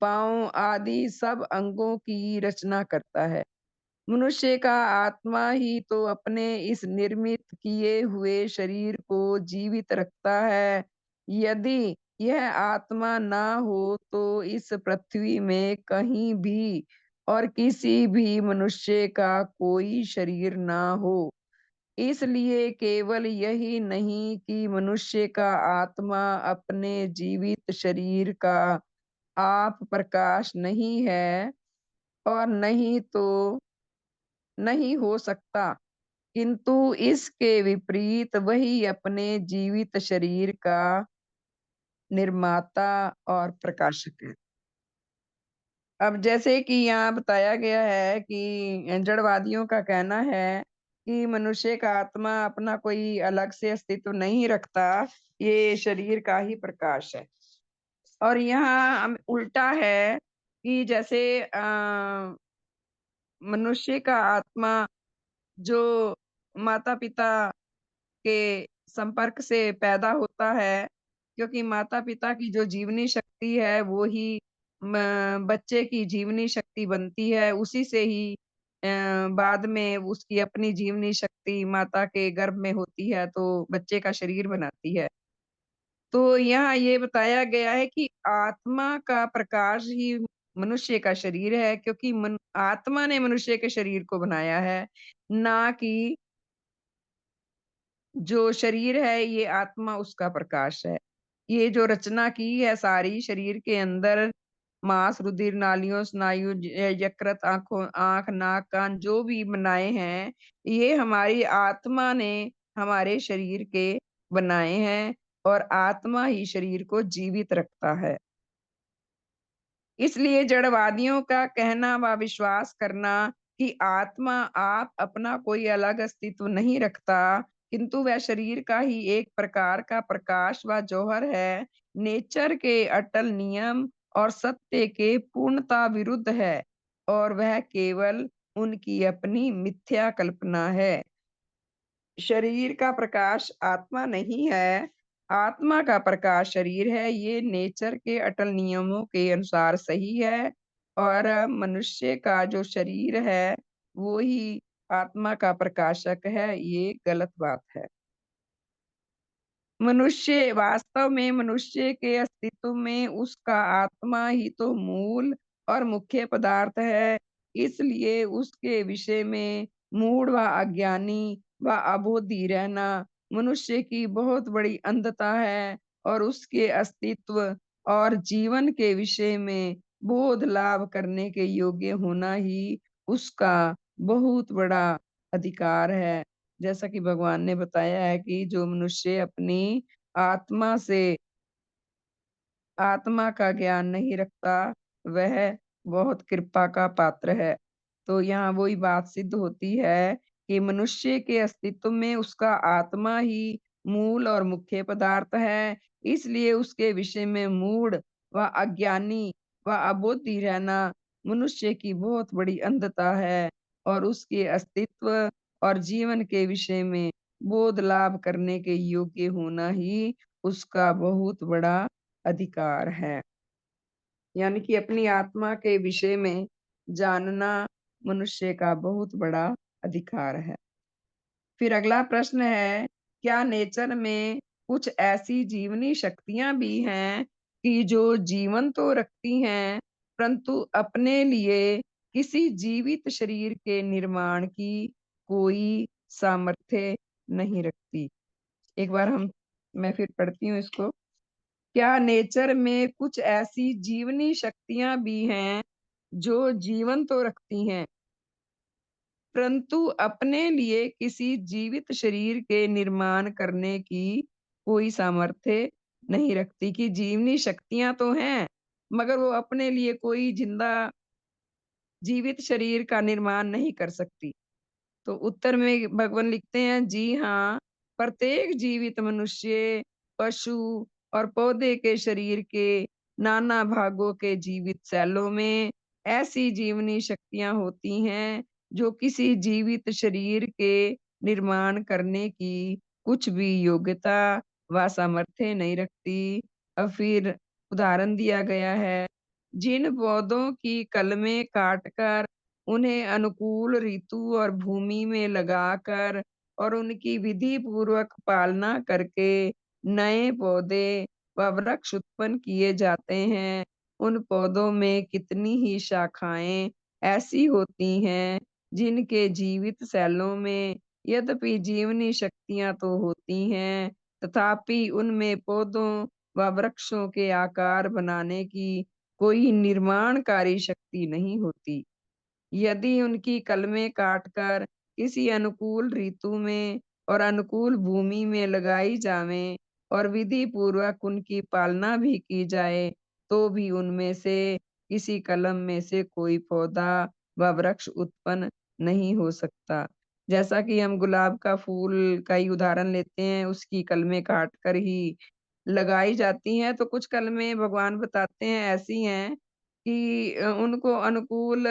पाँव आदि सब अंगों की रचना करता है। मनुष्य का आत्मा ही तो अपने इस निर्मित किए हुए शरीर को जीवित रखता है। यदि यह आत्मा ना हो तो इस पृथ्वी में कहीं भी और किसी भी मनुष्य का कोई शरीर ना हो। इसलिए केवल यही नहीं कि मनुष्य का आत्मा अपने जीवित शरीर का आप प्रकाश नहीं है और नहीं तो नहीं हो सकता, किंतु इसके विपरीत वही अपने जीवित शरीर का निर्माता और प्रकाशक है। अब जैसे कि यहाँ बताया गया है कि जड़वादियों का कहना है कि मनुष्य का आत्मा अपना कोई अलग से अस्तित्व नहीं रखता, ये शरीर का ही प्रकाश है। और यहाँ उल्टा है कि जैसे मनुष्य का आत्मा जो माता-पिता के संपर्क से पैदा होता है, क्योंकि माता-पिता की जो जीवनी शक्ति है वो ही बच्चे की जीवनी शक्ति बनती है, उसी से ही बाद में उसकी अपनी जीवनी शक्ति माता के गर्भ में होती है तो बच्चे का शरीर बनाती है। तो यहाँ ये बताया गया है कि आत्मा का प्रकाश ही मनुष्य का शरीर है, क्योंकि आत्मा ने मनुष्य के शरीर को बनाया है, ना कि जो शरीर है ये आत्मा उसका प्रकाश है। ये जो रचना की है सारी शरीर के अंदर, मांस, रुधिर, नालियों, स्नायु, यकृत, आँख, नाक, कान जो भी बनाए हैं, ये हमारी आत्मा ने हमारे शरीर के बनाए हैं, और आत्मा ही शरीर को जीवित रखता है। इसलिए जड़वादियों का कहना व विश्वास करना कि आत्मा आप अपना कोई अलग अस्तित्व नहीं रखता, किंतु वह शरीर का ही एक प्रकार का प्रकाश व जौहर है, नेचर के अटल नियम और सत्य के पूर्णता विरुद्ध है, और वह केवल उनकी अपनी मिथ्या कल्पना है। शरीर का प्रकाश आत्मा नहीं है, आत्मा का प्रकाश शरीर है। ये नेचर के अटल नियमों के अनुसार सही है, और मनुष्य का जो शरीर है वो ही आत्मा का प्रकाशक है, ये गलत बात है। मनुष्य वास्तव में मनुष्य के अस्तित्व में उसका आत्मा ही तो मूल और मुख्य पदार्थ है, इसलिए उसके विषय में मूढ़ व अज्ञानी व अबोधी रहना मनुष्य की बहुत बड़ी अंधता है, और उसके अस्तित्व और जीवन के विषय में बोध लाभ करने के योग्य होना ही उसका बहुत बड़ा अधिकार है। जैसा कि भगवान ने बताया है कि जो मनुष्य अपनी आत्मा से आत्मा का ज्ञान नहीं रखता, वह बहुत कृपा का पात्र है। तो यहाँ वही बात सिद्ध होती है कि मनुष्य के अस्तित्व में उसका आत्मा ही मूल और मुख्य पदार्थ है, इसलिए उसके विषय में मूढ़ व अज्ञानी व अबोधी रहना मनुष्य की बहुत बड़ी अंधता है, और उसके अस्तित्व और जीवन के विषय में बोध लाभ करने के योग्य होना ही उसका बहुत बड़ा अधिकार है। यानी कि अपनी आत्मा के विषय में जानना मनुष्य का बहुत बड़ा अधिकार है। फिर अगला प्रश्न है, क्या नेचर में कुछ ऐसी जीवनी शक्तियां भी हैं कि जो जीवन तो रखती हैं, परंतु अपने लिए किसी जीवित शरीर के निर्माण की कोई सामर्थ्य नहीं रखती? एक बार मैं फिर पढ़ती हूँ इसको। क्या नेचर में कुछ ऐसी जीवनी शक्तियां भी हैं जो जीवन तो रखती हैं, परंतु अपने लिए किसी जीवित शरीर के निर्माण करने की कोई सामर्थ्य नहीं रखती? कि जीवनी शक्तियां तो हैं, मगर वो अपने लिए कोई जिंदा जीवित शरीर का निर्माण नहीं कर सकती। तो उत्तर में भगवान लिखते हैं, जी हाँ, प्रत्येक जीवित मनुष्य, पशु और पौधे के शरीर के नाना भागों के जीवित सेलों में ऐसी जीवनी शक्तियां होती हैं जो किसी जीवित शरीर के निर्माण करने की कुछ भी योग्यता व सामर्थ्य नहीं रखती। और फिर उदाहरण दिया गया है, जिन पौधों की कलमें काटकर उन्हें अनुकूल ऋतु और भूमि में लगाकर और उनकी विधि पूर्वक पालना करके नए पौधे व वृक्ष उत्पन्न किए जाते हैं, उन पौधों में कितनी ही शाखाएं ऐसी होती हैं जिनके जीवित सेलों में यद्यपि जीवनी शक्तियां तो होती हैं, तथापि उनमें पौधों व वृक्षों के आकार बनाने की कोई निर्माणकारी शक्ति नहीं होती। यदि उनकी कलमें काटकर किसी अनुकूल ऋतु में और अनुकूल भूमि में लगाई जावें और विधि पूर्वक उनकी पालना भी की जाए, तो भी उनमें से किसी कलम में से कोई पौधा व वृक्ष उत्पन्न नहीं हो सकता। जैसा कि हम गुलाब का फूल का ही उदाहरण लेते हैं, उसकी कलमें काट कर ही लगाई जाती हैं, तो कुछ कलमें भगवान बताते हैं ऐसी हैं कि उनको अनुकूल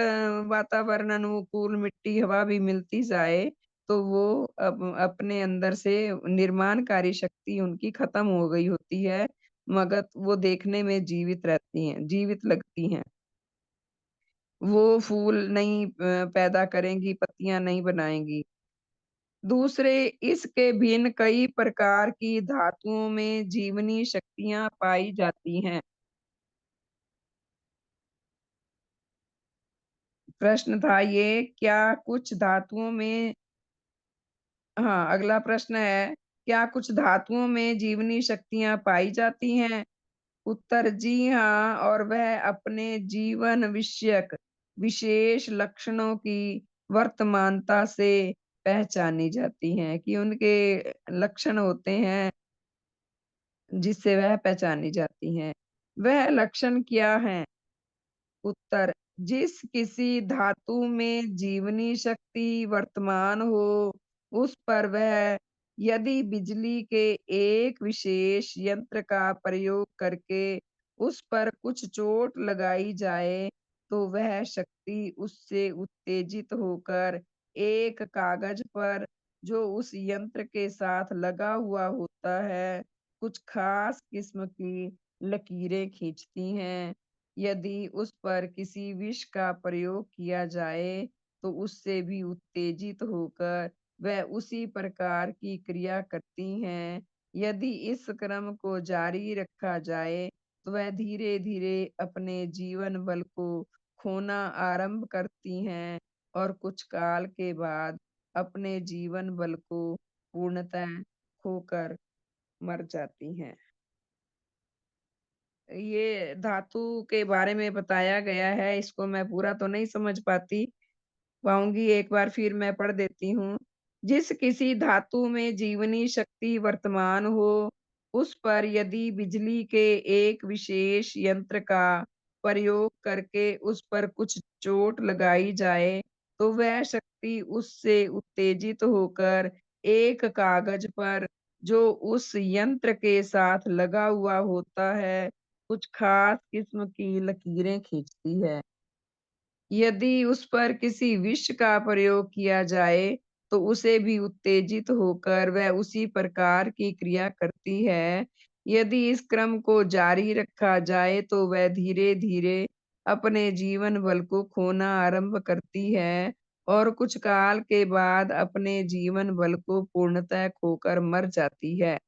वातावरण, अनुकूल मिट्टी, हवा भी मिलती जाए, तो वो अपने अंदर से निर्माणकारी शक्ति उनकी खत्म हो गई होती है, मगर वो देखने में जीवित रहती हैं, जीवित लगती हैं। वो फूल नहीं पैदा करेंगी, पत्तियाँ नहीं बनाएँगी। दूसरे, इसके भिन्न कई प्रकार की धातुओं में जीवनी शक्तियां पाई जाती हैं। प्रश्न था ये, क्या कुछ धातुओं में हाँ, अगला प्रश्न है, क्या कुछ धातुओं में जीवनी शक्तियां पाई जाती हैं? उत्तर, जी हाँ, और वह अपने जीवन विषयक विशेष लक्षणों की वर्तमानता से पहचानी जाती हैं, कि उनके लक्षण होते हैं जिससे वह पहचानी जाती हैं। वह लक्षण क्या हैं? उत्तर, जिस किसी धातु में जीवनी शक्ति वर्तमान हो, उस पर वह यदि बिजली के एक विशेष यंत्र का प्रयोग करके उस पर कुछ चोट लगाई जाए, तो वह शक्ति उससे उत्तेजित होकर एक कागज पर जो उस यंत्र के साथ लगा हुआ होता है, कुछ खास किस्म की लकीरें खींचती हैं। यदि उस पर किसी विष का प्रयोग किया जाए, तो उससे भी उत्तेजित होकर वह उसी प्रकार की क्रिया करती हैं। यदि इस क्रम को जारी रखा जाए, तो वह धीरे-धीरे अपने जीवन बल को खोना आरंभ करती हैं और कुछ काल के बाद अपने जीवन बल को पूर्णतः खोकर मर जाती हैं। ये धातु के बारे में बताया गया है, इसको मैं पूरा तो नहीं समझ पाऊंगी, एक बार फिर मैं पढ़ देती हूँ। जिस किसी धातु में जीवनी शक्ति वर्तमान हो, उस पर यदि बिजली के एक विशेष यंत्र का प्रयोग करके उस पर कुछ चोट लगाई जाए, तो वह शक्ति उससे उत्तेजित होकर एक कागज पर जो उस यंत्र के साथ लगा हुआ होता है, कुछ खास किस्म की लकीरें खींचती है। यदि उस पर किसी विष का प्रयोग किया जाए, तो उसे भी उत्तेजित होकर वह उसी प्रकार की क्रिया करती है। यदि इस क्रम को जारी रखा जाए, तो वह धीरे-धीरे अपने जीवन बल को खोना आरंभ करती है और कुछ काल के बाद अपने जीवन बल को पूर्णतः खोकर मर जाती है।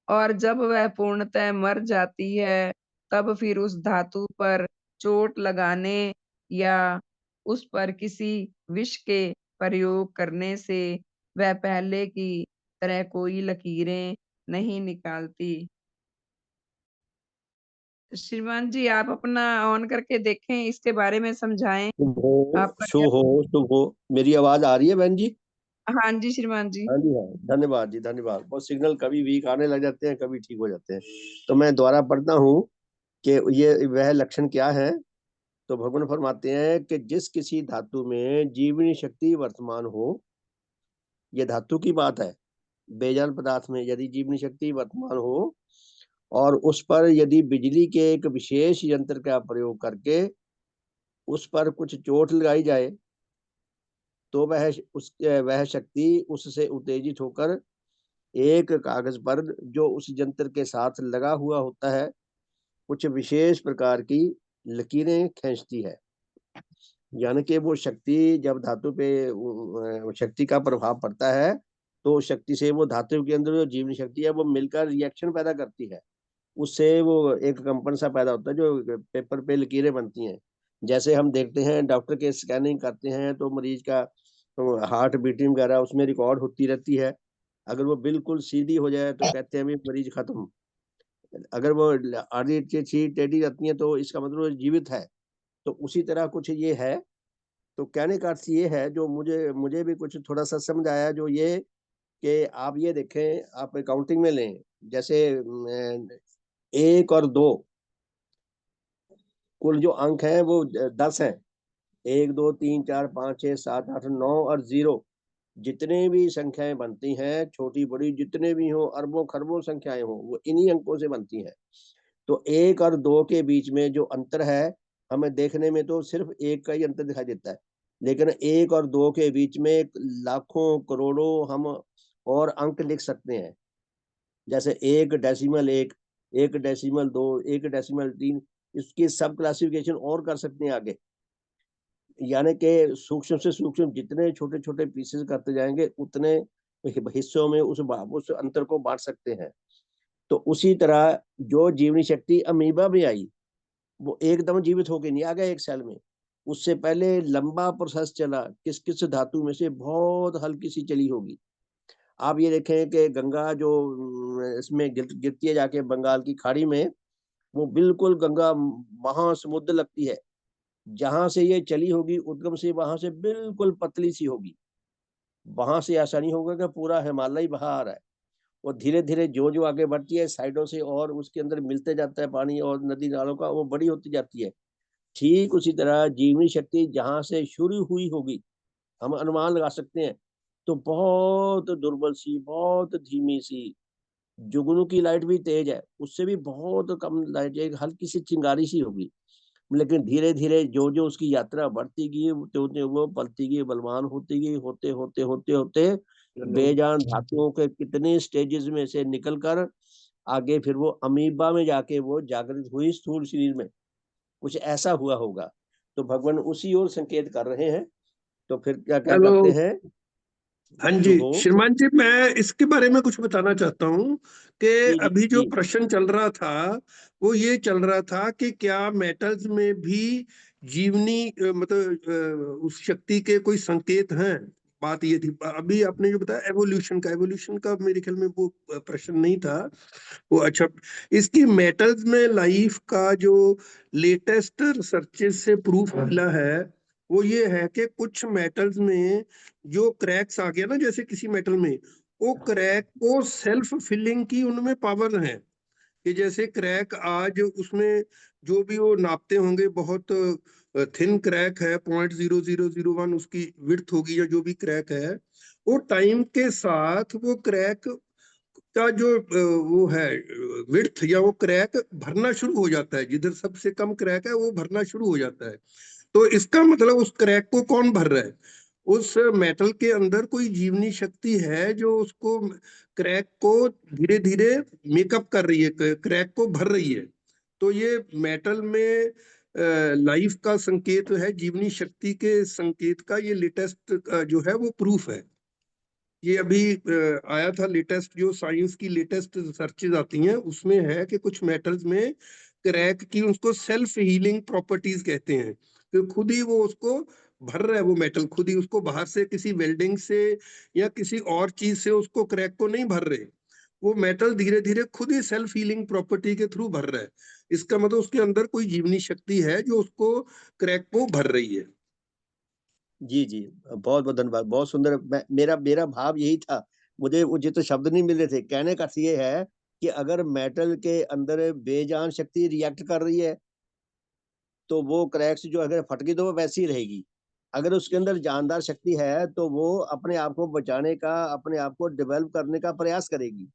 और जब वह पूर्णतः मर जाती है, तब फिर उस धातु पर चोट लगाने या उस पर किसी विष के प्रयोग करने से वह पहले की तरह कोई लकीरें नहीं निकालती। श्रीमान जी, आप अपना ऑन करके देखें, इसके बारे में समझाएं, शुभ हो, आपका क्या? शुभ हो, शुभ हो। मेरी आवाज आ रही है बहन जी? हाँ जी श्रीमान जी। हाँ जी, हाँ, धन्यवाद जी, धन्यवाद। बहुत सिग्नल कभी वीक आने लग जाते हैं, कभी ठीक हो जाते हैं। तो मैं दोबारा पढ़ता हूँ कि ये वह लक्षण क्या है। तो भगवान फरमाते हैं कि जिस किसी धातु में जीवनी शक्ति वर्तमान हो, ये धातु की बात है। बेजान पदार्थ में यदि जीवनी शक्ति वर्तमान हो और उस पर यदि बिजली के एक विशेष यंत्र का प्रयोग करके उस पर कुछ चोट लगाई जाए, तो वह शक्ति उससे उत्तेजित होकर एक कागज पर जो उस यंत्र के साथ लगा हुआ होता है, कुछ विशेष प्रकार की लकीरें खींचती है। यानी कि वो शक्ति जब धातु पे शक्ति का प्रभाव पड़ता है, तो शक्ति से वो धातु के अंदर जो जीवनी शक्ति है वो मिलकर रिएक्शन पैदा करती है। उससे वो एक कंपन सा पैदा होता है जो पेपर पे लकीरें बनती हैं। जैसे हम देखते हैं डॉक्टर के स्कैनिंग करते हैं तो मरीज का हार्ट बीटिंग वगैरह उसमें रिकॉर्ड होती रहती है। अगर वो बिल्कुल सीधी हो जाए तो कहते हैं भी मरीज खत्म। अगर वो आधी टेढ़ी रहती है तो इसका मतलब वो जीवित है। तो उसी तरह कुछ ये है। तो कहने का अर्थ ये है, जो मुझे मुझे भी कुछ थोड़ा सा समझ आया, जो ये कि आप ये देखें, आप काउंटिंग में लें, जैसे 1 और 2 कुल जो अंक हैं वो 10 हैं। 1 2 3 4 5 6 7 8 9 और 0, जितने भी संख्याएं बनती हैं, छोटी बड़ी जितने भी हो, अरबों खरबों संख्याएं हो, वो इन्हीं अंकों से बनती हैं। तो 1 और 2 के बीच में जो अंतर है, हमें देखने में तो सिर्फ 1 का ही अंतर दिखाई देता है, लेकिन 1 और 2 के बीच में लाखों करोड़ों हम और अंक लिख सकते हैं। जैसे 1 डेसिमल 1, 1 डेसिमल 2, 1 डेसिमल 3, इसकी सब क्लासिफिकेशन और कर सकते हैं आगे। यानी कि सूक्ष्म से सूक्ष्म जितने छोटे छोटे पीसेस करते जाएंगे, उतने हिस्सों में उस अंतर को बांट सकते हैं। तो उसी तरह जो जीवनी शक्ति अमीबा में आई, वो एकदम जीवित होके नहीं आ गया एक सेल में, उससे पहले लंबा प्रोसेस चला, किस किस धातु में से बहुत हल्की सी चली होगी। आप ये देखें कि गंगा जो इसमें गिरती है जाके बंगाल की खाड़ी में, वो बिल्कुल गंगा महासमुद्र लगती है। जहां से ये चली होगी उद्गम से, वहां से बिल्कुल पतली सी होगी। वहां से ऐसा नहीं होगा कि पूरा हिमालय बहा आ रहा है। वो धीरे धीरे जो जो आगे बढ़ती है साइडों से, और उसके अंदर मिलते जाता है पानी और नदी नालों का, वो बड़ी होती जाती है। ठीक उसी तरह जीवनी शक्ति जहां से शुरू हुई होगी, हम अनुमान लगा सकते हैं, तो बहुत दुर्बल सी, बहुत धीमी सी, जुगनू की लाइट भी तेज है, उससे भी बहुत कम लाइट, एक हल्की सी चिंगारी सी होगी। लेकिन धीरे धीरे जो जो उसकी यात्रा बढ़ती गई, तो वो पलती गई, बलवान होती गई, होते होते होते होते बेजान धातुओं के कितने स्टेजेस में से निकलकर आगे फिर वो अमीबा में जाके वो जागृत हुई स्थूल शरीर में। कुछ ऐसा हुआ होगा। तो भगवान उसी ओर संकेत कर रहे हैं। तो फिर क्या क्या हेलो। करते हैं हाँ जी हो। श्रीमान जी, मैं इसके बारे में कुछ बताना चाहता हूँ कि जी जी अभी जो जी। प्रश्न चल रहा था वो ये चल रहा था कि क्या मेटल्स में भी जीवनी मतलब उस शक्ति के कोई संकेत हैं। बात ये थी। अभी आपने जो बताया एवोल्यूशन का मेरे ख्याल में वो प्रश्न नहीं था वो। अच्छा, इसकी मेटल्स में लाइफ का जो लेटेस्ट रिसर्चेस से प्रूफ मिला है वो ये है कि कुछ मेटल्स में जो क्रैक्स आ गया ना, जैसे किसी मेटल में, वो क्रैक को सेल्फ फिलिंग की उनमें पावर है। कि जैसे क्रैक आज उसमें जो भी वो नापते होंगे, बहुत थिन क्रैक है, 0.0001 उसकी विड्थ होगी, या जो भी क्रैक है, वो टाइम के साथ वो क्रैक का जो वो है विड्थ, या वो क्रैक भरना शुरू हो जाता है। जिधर सबसे कम क्रैक है वो भरना शुरू हो जाता है। तो इसका मतलब उस क्रैक को कौन भर रहा है? उस मेटल के अंदर कोई जीवनी शक्ति है जो उसको क्रैक को धीरे धीरे मेकअप कर रही है, क्रैक को भर रही है। तो ये मेटल में लाइफ का संकेत है, जीवनी शक्ति के संकेत का ये लेटेस्ट जो है वो प्रूफ है। ये अभी आया था लेटेस्ट, जो साइंस की लेटेस्ट रिसर्चेज आती हैं उसमें है कि कुछ मेटल्स में क्रैक की उसको सेल्फ हीलिंग प्रॉपर्टीज कहते हैं। तो खुद ही वो उसको भर रहा है, वो मेटल खुद ही उसको बाहर से किसी वेल्डिंग से या किसी और चीज से उसको क्रैक को नहीं भर रहे। वो मेटल धीरे धीरे खुद ही सेल्फ हीलिंग प्रॉपर्टी के थ्रू भर रहा है। इसका मतलब उसके अंदर कोई जीवनी शक्ति है जो उसको क्रैक को भर रही है। जी जी, बहुत बहुत धन्यवाद, बहुत सुंदर। मेरा मेरा भाव यही था। मुझे तो शब्द नहीं मिल रहे थे। कहने का ये है कि अगर मेटल के अंदर बेजान शक्ति रिएक्ट कर रही है, तो वो क्रैक्स जो अगर फट गई तो वो वैसी ही रहेगी। अगर उसके अंदर जानदार शक्ति है तो वो अपने आप को बचाने का, अपने आप को डेवलप करने का प्रयास करेगी।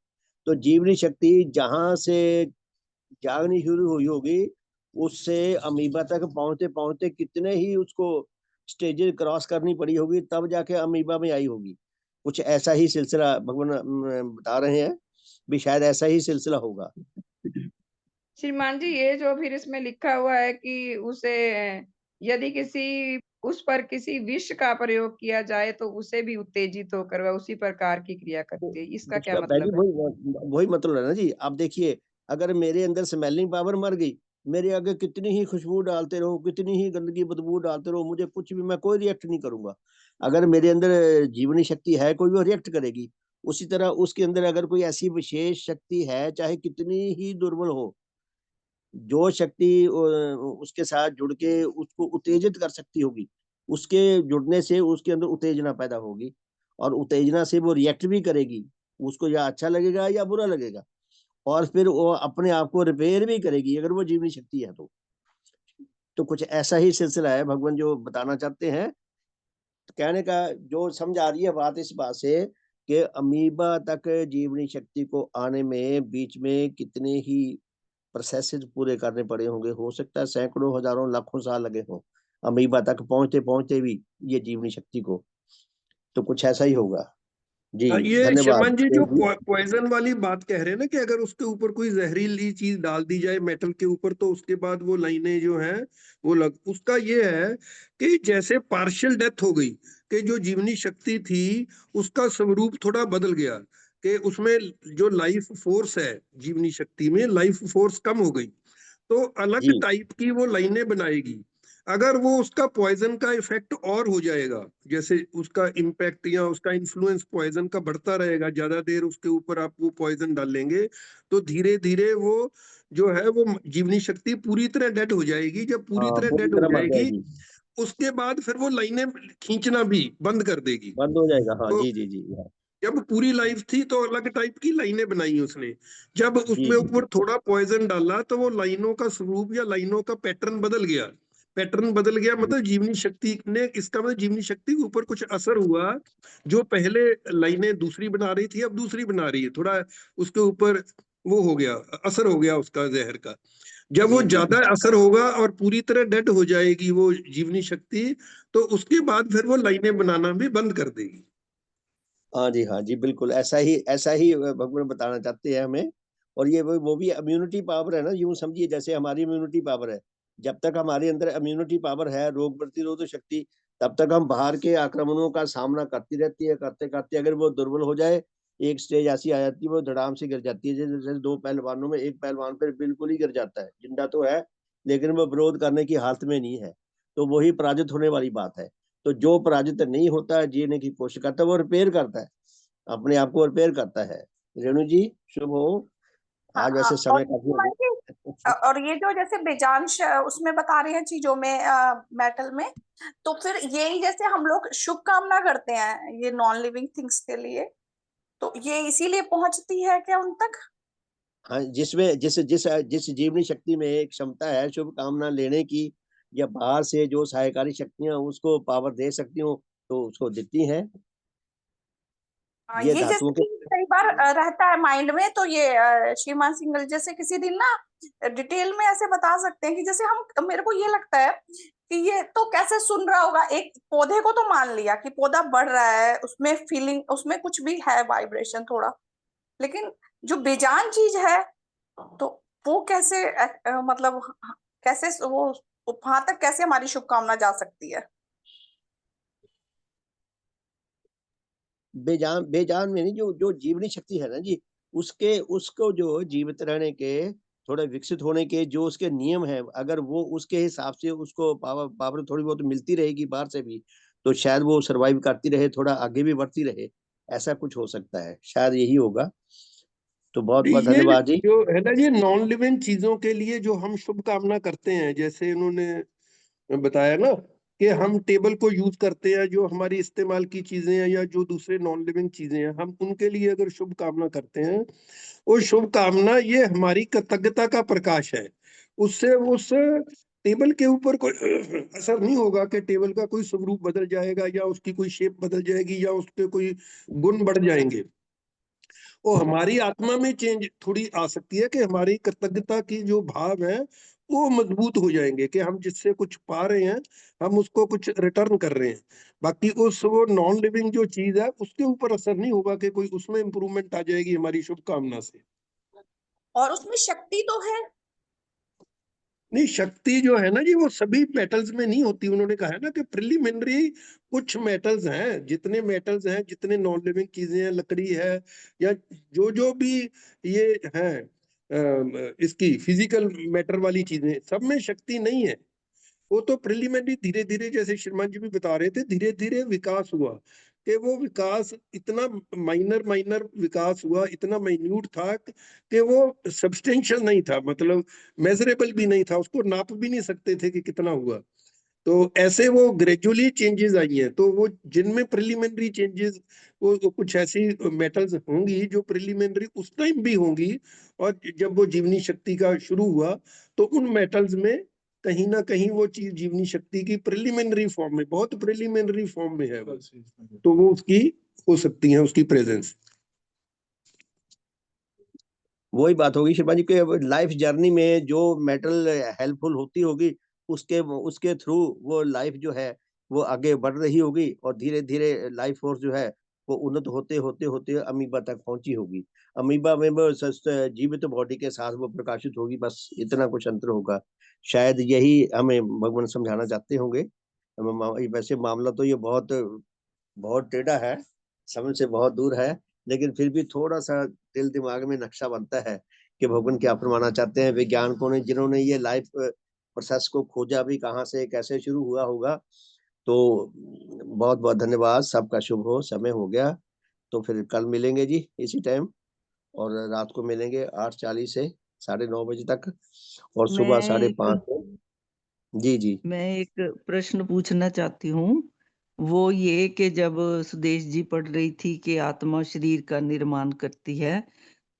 तो जीवनी शक्ति जहां से जागनी शुरू हुई होगी, उससे अमीबा तक पहुंचते पहुंचते कितने ही उसको स्टेजेस क्रॉस करनी पड़ी होगी, तब जाके अमीबा में आई होगी। कुछ ऐसा ही सिलसिला भगवान बता रहे हैं, भी शायद ऐसा ही सिलसिला होगा। श्रीमान जी, ये जो फिर इसमें लिखा हुआ है कि उसे यदि उस पर किसी विष का प्रयोग किया जाए तो उसे भी उत्तेजित होकर वह उसी प्रकार की क्रिया करती है, इसका क्या उसका पहली मतलब है? वही मतलब है ना जी। आप देखिए, अगर मेरे अंदर स्मेलिंग पावर मर गई, मेरे आगे कितनी ही खुशबू डालते रहो, कितनी ही गंदगी बदबू डालते रहो, मुझे कुछ भी, मैं कोई रिएक्ट नहीं करूंगा। अगर मेरे अंदर जीवनी शक्ति है कोई, वो रिएक्ट करेगी। उसी तरह उसके अंदर अगर कोई ऐसी विशेष शक्ति है, चाहे कितनी ही दुर्बल हो, जो शक्ति उसके साथ जुड़ के उसको उत्तेजित कर सकती होगी, उसके जुड़ने से उसके अंदर उत्तेजना पैदा होगी, और उत्तेजना से वो रिएक्ट भी करेगी। उसको या अच्छा लगेगा या बुरा लगेगा, और फिर वो अपने आप को रिपेयर भी करेगी, अगर वो जीवनी शक्ति है तो कुछ ऐसा ही सिलसिला है भगवान जो बताना चाहते हैं। तो कहने का जो समझ आ रही है बात इस बात से, कि अमीबा तक जीवनी शक्ति को आने में बीच में कितने ही प्रोसेसेस पूरे करने पड़े होंगे। हो सकता है सैकड़ों, हजारों, लाखों साल लगे हों अमीबा तक पहुंचते पहुंचते भी ये जीवनी शक्ति को। तो कुछ ऐसा ही होगा। जी ये धन्यवाद शर्मा जी देव जो जी। पॉइजन वाली बात कह रहे हैं ना कि अगर उसके ऊपर कोई जहरीली चीज डाल दी जाए मेटल के ऊपर तो उसके बाद वो लाइनें जो हैं वो उसका ये है कि जैसे पार्शियल डेथ हो गई कि जो जीवनी शक्ति थी उसका स्वरूप थोड़ा बदल गया कि उसमें जो लाइफ फोर्स है जीवनी शक्ति में लाइफ फोर्स कम हो गई तो अलग जी टाइप की वो लाइनें बनाएगी। अगर वो उसका पॉइजन का इफेक्ट और हो जाएगा जैसे उसका इम्पैक्ट या उसका इन्फ्लुएंस पॉइजन का बढ़ता रहेगा ज्यादा देर उसके ऊपर आप वो पॉइजन डालेंगे तो धीरे धीरे वो जो है वो जीवनी शक्ति पूरी तरह डेड हो जाएगी। जब पूरी हाँ तरह पूरी डेड हो तरह मर जाएगी जाएगी, उसके बाद फिर वो लाइनें खींचना भी बंद कर देगी। बंद हो जाएगा। हाँ तो जी जी जी हाँ। जब पूरी लाइफ थी तो अलग टाइप की लाइनें बनाई उसने, जब जी उसमें जी ऊपर जी थोड़ा पॉइजन डाला तो वो लाइनों का स्वरूप या लाइनों का पैटर्न बदल गया। पैटर्न बदल गया जी मतलब जीवनी शक्ति ने इसका मतलब जीवनी शक्ति के ऊपर कुछ असर हुआ। जो पहले लाइनें दूसरी बना रही थी अब दूसरी बना रही है, थोड़ा उसके ऊपर वो हो गया, असर हो गया उसका जहर का। जब वो जी जी ज्यादा असर होगा और पूरी तरह डेड हो जाएगी वो जीवनी शक्ति तो उसके बाद फिर वो लाइनें बनाना भी बंद कर देगी। हाँ जी बिल्कुल ऐसा ही भगवान बताना चाहते हैं हमें। और ये वो भी इम्यूनिटी पावर है ना, यूं समझिए जैसे हमारी इम्यूनिटी पावर है। जब तक हमारे अंदर इम्यूनिटी पावर है, रोग प्रतिरोधक शक्ति, तब तक हम बाहर के आक्रमणों का सामना करती रहती है। करते करते अगर वो दुर्बल हो जाए, एक स्टेज ऐसी आ जाती है वो धड़ाम से गिर जाती है। जैसे दो पहलवानों में एक पहलवान फिर बिल्कुल ही गिर जाता है, जिंदा तो है लेकिन वो विरोध करने की हालत में नहीं है, तो वही पराजित होने वाली बात है। तो जो पराजित नहीं होता है, जीने की कोशिश करता है, वो रिपेयर करता है, अपने आप को रिपेयर करता है। रेणु जी शुभ हो। हाँ आज हाँ, वैसे और समय काफी हो गया। और ये जो जैसे बेजांश उसमें बता रहे हैं चीजों में मेटल में, तो फिर यही जैसे हम लोग शुभ कामना करते हैं ये नॉन लिविंग थिंग्स के लिए, तो ये इसीलिए पहुंचती है क्या उन तक? हाँ, जिसमें जिस जिस जिस जीवनी शक्ति में एक क्षमता है शुभ कामना लेने की, या बाहर से जो सहायकारी शक्तियां उसको पावर दे सकती हो, तो उसको देती हैं। ये ये धातुओं जैसे के। कि कई बार रहता है माइंड में, तो ये श्रीमान सिंगल जैसे किसी दिन ना डिटेल में ऐसे बता सकते हैं कि जैसे हम, मेरे को ये लगता है कि ये तो कैसे सुन रहा होगा, एक पौधे को तो मान लिया कि पौधा बढ़ रहा है, उसमें फीलिंग, उसमें कुछ भी है वाइब्रेशन थोड़ा, लेकिन जो बेजान चीज है तो वो कैसे मतलब कैसे वो वहां तक कैसे हमारी शुभकामना जा सकती है? बेजान बेजान में नहीं, जो जो जीवनी शक्ति है ना जी, उसके उसको जो जीवित रहने के, थोड़े विकसित होने के जो उसके नियम है, अगर वो उसके हिसाब से उसको पावर पावर थोड़ी बहुत मिलती रहेगी बाहर से भी, तो शायद वो सरवाइव करती रहे, थोड़ा आगे भी बढ़ती रहे। ऐसा कुछ हो सकता है, शायद यही होगा। तो बहुत बहुत ये धन्यवाद जी। जो है ना ये नॉन लिविंग चीजों के लिए जो हम शुभ कामना करते हैं, जैसे इन्होंने बताया ना कि हम टेबल को यूज करते हैं, जो हमारी इस्तेमाल की चीजें हैं या जो दूसरे नॉन लिविंग चीजें हैं हम उनके लिए अगर शुभ कामना करते हैं, वो शुभ कामना ये हमारी कृतज्ञता का प्रकाश है। उससे उस टेबल के ऊपर कोई असर नहीं होगा कि टेबल का कोई स्वरूप बदल जाएगा या उसकी कोई शेप बदल जाएगी या उसके कोई गुण बढ़ जाएंगे। वो हमारी आत्मा में चेंज थोड़ी आ सकती है कि हमारी कृतज्ञता की जो भाव है वो मजबूत हो जाएंगे कि हम जिससे कुछ पा रहे हैं हम उसको कुछ रिटर्न कर रहे हैं। बाकी उस वो नॉन लिविंग जो चीज है उसके ऊपर असर नहीं होगा कि कोई उसमें इंप्रूवमेंट आ जाएगी हमारी शुभकामना से। और उसमें शक्ति तो है। नहीं, शक्ति जो है ना जी वो सभी मेटल्स में नहीं होती। उन्होंने कहा है ना कि प्रिलिमिनरी कुछ मेटल्स हैं, जितने मेटल्स हैं जितने नॉन लिविंग चीजें हैं, लकड़ी है या जो जो भी ये है इसकी फिजिकल मैटर वाली चीजें, सब में शक्ति नहीं है। वो तो प्रिलिमिनरी धीरे धीरे जैसे श्रीमान जी भी बता रहे थे धीरे धीरे विकास हुआ कि वो विकास इतना माइनर माइनर विकास हुआ, इतना माइन्यूट था कि वो सब्सटेंशियल नहीं था, मतलब मेजरेबल भी नहीं था, उसको नाप भी नहीं सकते थे कि कितना हुआ। तो ऐसे वो ग्रेजुअली चेंजेस आई हैं। तो वो जिनमें प्रिलिमिनरी चेंजेस वो कुछ ऐसी मेटल्स होंगी जो प्रिलिमिनरी उस टाइम भी होंगी, और जब वो जीवनी शक्ति का शुरू हुआ तो उन मेटल्स में कहीं ना कहीं वो चीज जीवनी शक्ति की प्रिलिमिनरी फॉर्म में, बहुत प्रिलिमिनरी फॉर्म में है वो, तो वो उसकी हो सकती है उसकी प्रेजेंस। वही बात होगी शर्मा जी के लाइफ जर्नी में जो मेटल हेल्पफुल होती होगी, उसके उसके थ्रू वो लाइफ जो है वो आगे बढ़ रही होगी, और धीरे धीरे लाइफ फोर्स जो है वो उन्नत होते होते होते अमीबा तक पहुंची होगी। अमीबा में वो जीवित बॉडी के साथ वो प्रकाशित होगी, बस इतना कुछ अंतर होगा। शायद यही हमें भगवान समझाना चाहते होंगे। वैसे मामला तो ये बहुत बहुत टेढ़ा है, समझ से बहुत दूर है, लेकिन फिर भी थोड़ा सा दिल दिमाग में नक्शा बनता है कि भगवान क्या फरमाना चाहते हैं। वैज्ञानिकों ने, जिन्होंने ये लाइफ प्रोसेस को खोजा भी, कहाँ से कैसे शुरू हुआ होगा। तो बहुत बहुत धन्यवाद, सबका शुभ हो। समय हो गया, तो फिर कल मिलेंगे जी इसी टाइम, और रात को मिलेंगे 8:40 से 9:30 बजे तक, और सुबह मैं 5:30 जी जी। मैं एक प्रश्न पूछना चाहती हूँ। वो ये कि जब सुदेश जी पढ़ रही थी कि आत्मा शरीर का निर्माण करती है,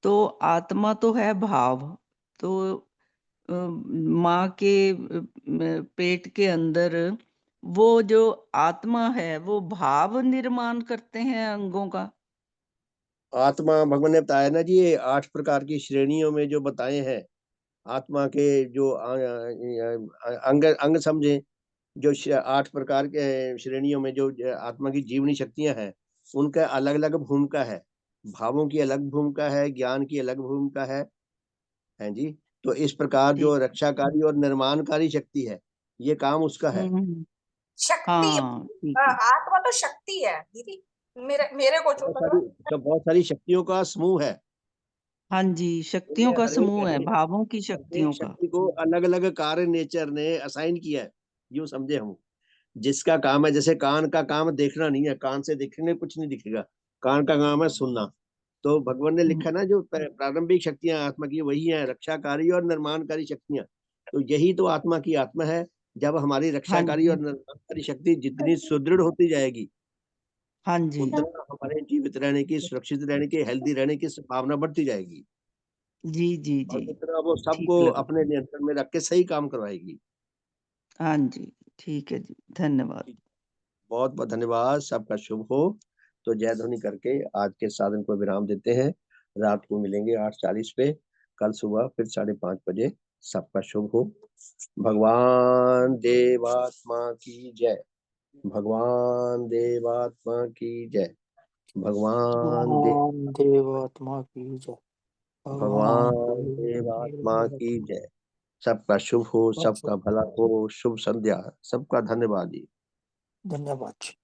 तो आत्मा तो है भाव, तो माँ के पेट के अंदर वो जो आत्मा है वो भाव निर्माण करते हैं अंगों का। आत्मा भगवान ने बताया ना जी, ये 8 प्रकार की श्रेणियों में जो बताए हैं आत्मा के, जो अंग अंग समझे, जो 8 प्रकार के श्रेणियों में जो आत्मा की जीवनी शक्तियां हैं, उनका अलग अलग भूमिका है। भावों की अलग भूमिका है, ज्ञान की अलग भूमिका है जी। तो इस प्रकार जो ठीक। रक्षाकारी और निर्माणकारी शक्ति है, ये काम उसका है। शक्ति। हाँ ठीक है। आत्मा तो शक्ति है दीदी, मेरे को जो लग रहा है। बहुत सारी शक्तियों का समूह है। हाँ जी, शक्तियों का हर एक समूह है, भावों की हर एक शक्तियों का। शक्ति को अलग अलग कार्य नेचर ने असाइन किया है, यूं समझे हम। जिसका काम है, जैसे कान का काम देखना नहीं है, कान से देखेंगे कुछ नहीं दिखेगा, कान का काम है सुनना। तो भगवान ने लिखा ना, जो प्रारंभिक शक्तियां आत्मा की वही है, रक्षाकारी और निर्माणकारी शक्तियां। तो यही तो आत्मा की आत्मा है। जब हमारी हाँ रक्षाकारी और जी, निर्माणकारी शक्ति जितनी सुदृढ़ होती जाएगी, हाँ जी, उतना हमारे जीवित रहने की, सुरक्षित रहने की, हेल्दी रहने की संभावना बढ़ती जाएगी, जी जी और जी, उतना वो ठीक सबको लगा। अपने नियंत्रण में रख के सही काम करवाएगी। हाँ जी, ठीक है जी, धन्यवाद। बहुत बहुत धन्यवाद, सबका शुभ हो। तो जय ध्वनि करके आज के साधन को विराम देते हैं। रात को मिलेंगे 8:40 पे, कल सुबह फिर 5:30 बजे। सबका शुभ हो। भगवान देवात्मा की जय। भगवान देवात्मा की जय। भगवान देव भगवान देवात्मा की जय। भगवान भगवान देवात्मा की देव। जय। सबका शुभ हो, सबका भला हो। शुभ संध्या, सबका धन्यवाद जी। धन्यवाद जी।